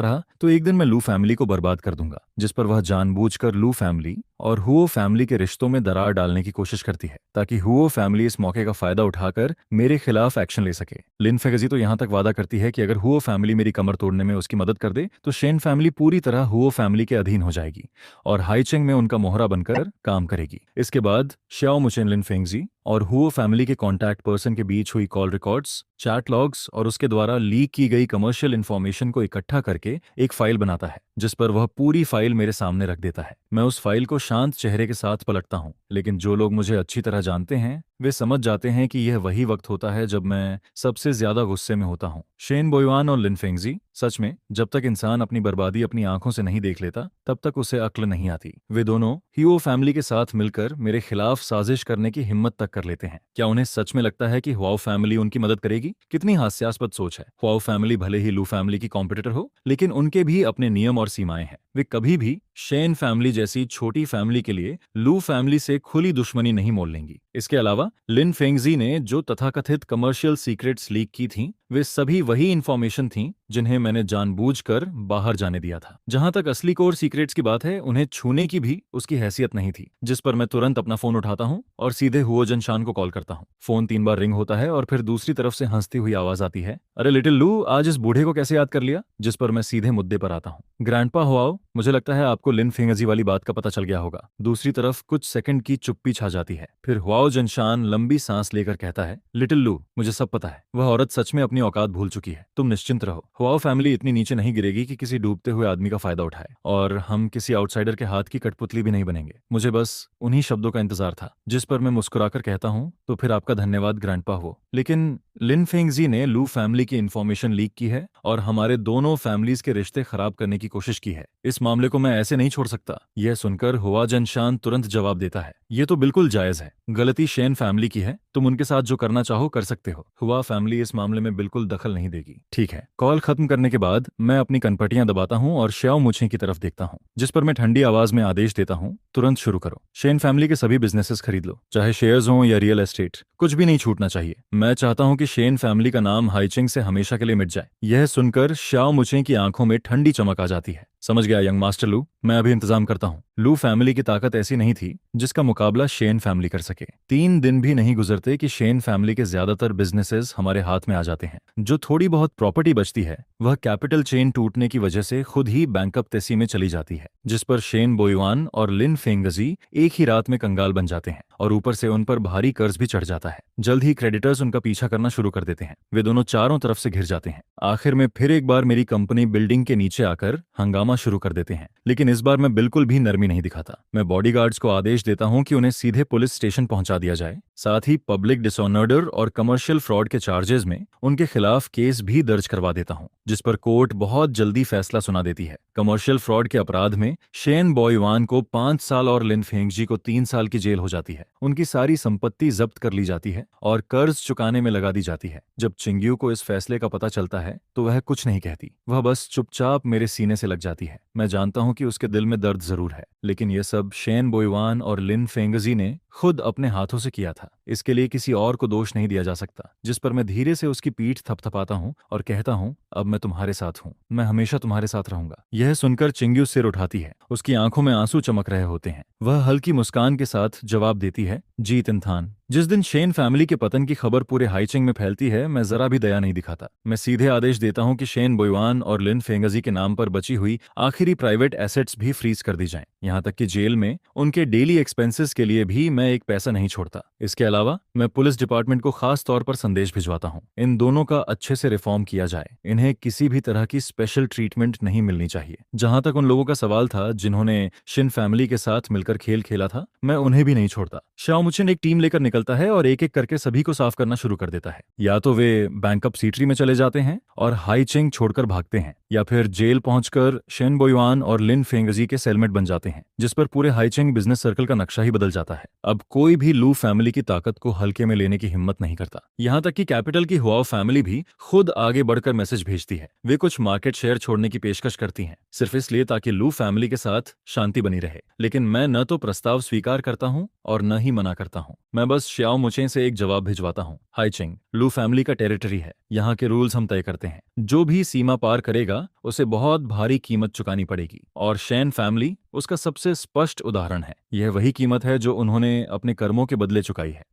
Speaker 1: रहा तो एक दिन मैं लू फैमिली को बर्बाद कर दूंगा, जिस पर वह जानबूझकर लू फैमिली और हुओ फैमिली के रिश्तों में दरार डालने की कोशिश करती है ताकि हुओ फैमिली इस मौके का फायदा उठाकर मेरे खिलाफ एक्शन ले सके। लिन फेंगजी तो यहां तक वादा करती है कि अगर हुओ फैमिली मेरी कमर तोड़ने में उसकी मदद कर दे तो शेन फैमिली पूरी तरह हुओ फैमिली के अधीन हो जाएगी और हाईचेंग में उनका मोहरा बनकर काम करेगी। इसके बाद श्याओ मुचेन लिन फेंगजी और हुओ फैमिली के कॉन्टैक्ट पर्सन के बीच हुई कॉल रिकॉर्ड्स, चैट लॉग्स और उसके द्वारा लीक की गई कमर्शियल इन्फॉर्मेशन को इकट्ठा करके एक फाइल बनाता है, जिस पर वह पूरी फाइल मेरे सामने रख देता है। मैं उस फाइल को शांत चेहरे के साथ पलटता हूं, लेकिन जो लोग मुझे अच्छी तरह जानते हैं वे समझ जाते हैं कि यह वही वक्त होता है जब मैं सबसे ज्यादा गुस्से में होता हूं। शेन बोयुआन और लिन फेंगजी, सच में जब तक इंसान अपनी बर्बादी अपनी आंखों से नहीं देख लेता तब तक उसे अक्ल नहीं आती। वे दोनों हुओ फैमिली के साथ मिलकर मेरे खिलाफ साजिश करने की हिम्मत तक कर लेते हैं। क्या उन्हें सच में लगता है कि हुओ फैमिली उनकी मदद करेगी? कितनी हास्यास्पद सोच है। हुओ फैमिली भले ही लू फैमिली की कॉम्पिटिटर हो, लेकिन उनके भी अपने नियम और सीमाएं हैं। वे कभी भी शेन फैमिली जैसी छोटी फैमिली के लिए लू फैमिली से खुली दुश्मनी नहीं मोल लेंगी। इसके अलावा लिन फेंगजी ने जो तथाकथित कमर्शियल सीक्रेट्स लीक की थीं, वे सभी वही इंफॉर्मेशन थीं जिन्हें मैंने जानबूझकर बाहर जाने दिया था। जहां तक असली कोर सीक्रेट्स की बात है, उन्हें छूने की भी उसकी हैसियत नहीं थी, जिस पर मैं तुरंत अपना फोन उठाता हूं और सीधे हुओ जंशान को कॉल करता हूं। फोन 3 बार रिंग होता है और फिर दूसरी तरफ से हंसती हुई आवाज आती है, अरे लिटिल लू, आज इस बूढ़े को कैसे याद कर लिया? जिस पर मैं सीधे मुद्दे पर आता हूं, ग्रैंडपा हुआओ, मुझे लगता है आपको लिन फेंगजी वाली बात का पता चल गया होगा। दूसरी तरफ कुछ सेकंड की चुप्पी छा जाती है। फिर हुआओ जंशान लंबी सांस लेकर कहता है, लिटिल लू, मुझे सब पता है। वह औरत सच में अपनी औकात भूल चुकी है। तुम निश्चिंत रहो, हुआओ फैमिली इतनी नीचे नहीं गिरेगी कि किसी डूबते हुए आदमी का फायदा उठाए, और हम किसी आउटसाइडर के हाथ की कठपुतली भी नहीं बनेंगे। मुझे बस उन्हीं शब्दों का इंतजार था। जिस पर मैं मुस्कुराकर कहता हूं, तो फिर आपका धन्यवाद ग्रैंडपा हुओ। लेकिन लिन फेंगजी ने लू फैमिली की इंफॉर्मेशन लीक की है और हमारे दोनों फैमिलीज के रिश्ते खराब करने की कोशिश की है। इस मामले को मैं ऐसे नहीं छोड़ सकता। यह सुनकर हुआ जंशान तुरंत जवाब देता है, यह तो बिल्कुल जायज है। गलती शेन फैमिली की है, तुम उनके साथ जो करना चाहो कर सकते हो। हुआ फैमिली इस मामले में बिल्कुल दखल नहीं देगी। ठीक है। कॉल खत्म करने के बाद मैं अपनी कनपटियां दबाता हूं और श्याओ मुछे की तरफ देखता हूं, जिस पर मैं ठंडी आवाज में आदेश देता हूं, तुरंत शुरू करो। शेन फैमिली के सभी बिजनेसेस खरीद लो, चाहे शेयर्स हो या रियल एस्टेट, कुछ भी नहीं छूटना चाहिए। मैं चाहता हूं कि शेन फैमिली का नाम हाईचिंग से हमेशा के लिए मिट जाए। यह सुनकर श्याओ मुछे की आंखों में ठंडी चमक आ जाती है। समझ गया यंग मास्टर लू, मैं अभी इंतजाम करता हूँ। लू फैमिली की ताकत ऐसी नहीं थी जिसका मुकाबला शेन फैमिली कर सके। 3 दिन भी नहीं गुजरते कि शेन फैमिली के ज्यादातर बिजनेसेस हमारे हाथ में आ जाते हैं। जो थोड़ी बहुत प्रॉपर्टी बचती है वह कैपिटल चेन टूटने की वजह से खुद ही बैंकरप्टेसी में चली जाती है, जिस पर शेन बोयुआन और लिन फेंगजी एक ही रात में कंगाल बन जाते हैं और ऊपर से उन पर भारी कर्ज भी चढ़ जाता है। जल्द ही क्रेडिटर्स उनका पीछा करना शुरू कर देते हैं। वे दोनों चारों तरफ से घिर जाते हैं। आखिर में फिर एक बार मेरी कंपनी बिल्डिंग के नीचे आकर हंगामा शुरू कर देते हैं, लेकिन इस बार मैं बिल्कुल भी नरमी नहीं दिखाता। मैं बॉडीगार्ड्स को आदेश देता हूं कि उन्हें सीधे पुलिस स्टेशन पहुंचा दिया जाए। साथ ही पब्लिक डिसऑनर्डर और कमर्शियल फ्रॉड के चार्जेस में उनके खिलाफ केस भी दर्ज करवा देता हूं, जिस पर कोर्ट बहुत जल्दी फैसला सुना देती है। कमर्शियल फ्रॉड के अपराध में शेन बोयुआन को 5 साल और लिन फेंगजी को 3 साल की जेल हो जाती है। उनकी सारी संपत्ति जब्त कर ली जाती है और कर्ज चुकाने में लगा दी जाती है। जब चिंग्यू को इस फैसले का पता चलता है तो वह कुछ नहीं कहती, वह बस चुपचाप मेरे सीने से लग जाती है। मैं जानता हूं कि उसके दिल में दर्द जरूर है, लेकिन यह सब शेन बोयुआन और लिन फेंगजी ने खुद अपने हाथों से किया था। इसके लिए किसी और को दोष नहीं दिया जा सकता। जिस पर मैं धीरे से उसकी पीठ थपथपाता हूं और कहता हूं, अब मैं तुम्हारे साथ हूं, मैं हमेशा तुम्हारे साथ रहूंगा। यह सुनकर चिंग्यू सिर उठाती है। उसकी आंखों में आंसू चमक रहे होते हैं। वह हल्की मुस्कान के साथ जवाब देती है, जी तिनथान। जिस दिन शेन फैमिली के पतन की खबर पूरे हाईचिंग में फैलती है, मैं जरा भी दया नहीं दिखाता। मैं सीधे आदेश देता हूं कि शेन बोयुआन और लिन फेंगजी के नाम पर बची हुई आखिरी प्राइवेट एसेट्स भी फ्रीज कर दी जाएं। यहां तक कि जेल में उनके डेली एक्सपेंसेस के लिए भी मैं मैं एक पैसा नहीं छोड़ता। इसके अलावा मैं पुलिस डिपार्टमेंट को खास तौर पर संदेश भिजवाता हूँ, इन दोनों का अच्छे से रिफॉर्म किया जाए। इन्हें किसी भी तरह की स्पेशल ट्रीटमेंट नहीं मिलनी चाहिए। जहां तक उन लोगों का सवाल था जिन्होंने शिन फैमिली के साथ मिलकर खेल खेला था, मैं उन्हें भी नहीं छोड़ता। शाओ मुचिन एक टीम लेकर निकलता है और एक एक करके सभी को साफ करना शुरू कर देता है। या तो वे बैंकअप सीटरी में चले जाते हैं और हाई चिंग छोड़कर भागते हैं, या फिर जेल पहुंचकर शेन बोयुआन और लिन फेंगजी के सेलमेट बन जाते हैं, जिस पर पूरे हाई चिंग बिजनेस सर्कल का नक्शा ही बदल जाता है। अब कोई भी लू फैमिली की ताकत को हल्के में लेने की हिम्मत नहीं करता। यहाँ तक कि कैपिटल की हुआओ फैमिली भी खुद आगे बढ़कर मैसेज भेजती है। वे कुछ मार्केट शेयर छोड़ने की पेशकश करती हैं, सिर्फ इसलिए ताकि लू फैमिली के साथ शांति बनी रहे। लेकिन मैं न तो प्रस्ताव स्वीकार करता हूँ और न ही मना करता हूँ। मैं बस श्याओ मुचे से एक जवाब भिजवाता हूँ, हाई चिंग, लू फैमिली का टेरिटरी है, यहाँ के रूल्स हम तय करते हैं। जो भी सीमा पार करेगा उसे बहुत भारी कीमत चुकानी पड़ेगी, और शैन फैमिली उसका सबसे स्पष्ट उदाहरण है। यह वही कीमत है जो उन्होंने अपने कर्मों के बदले चुकाई है।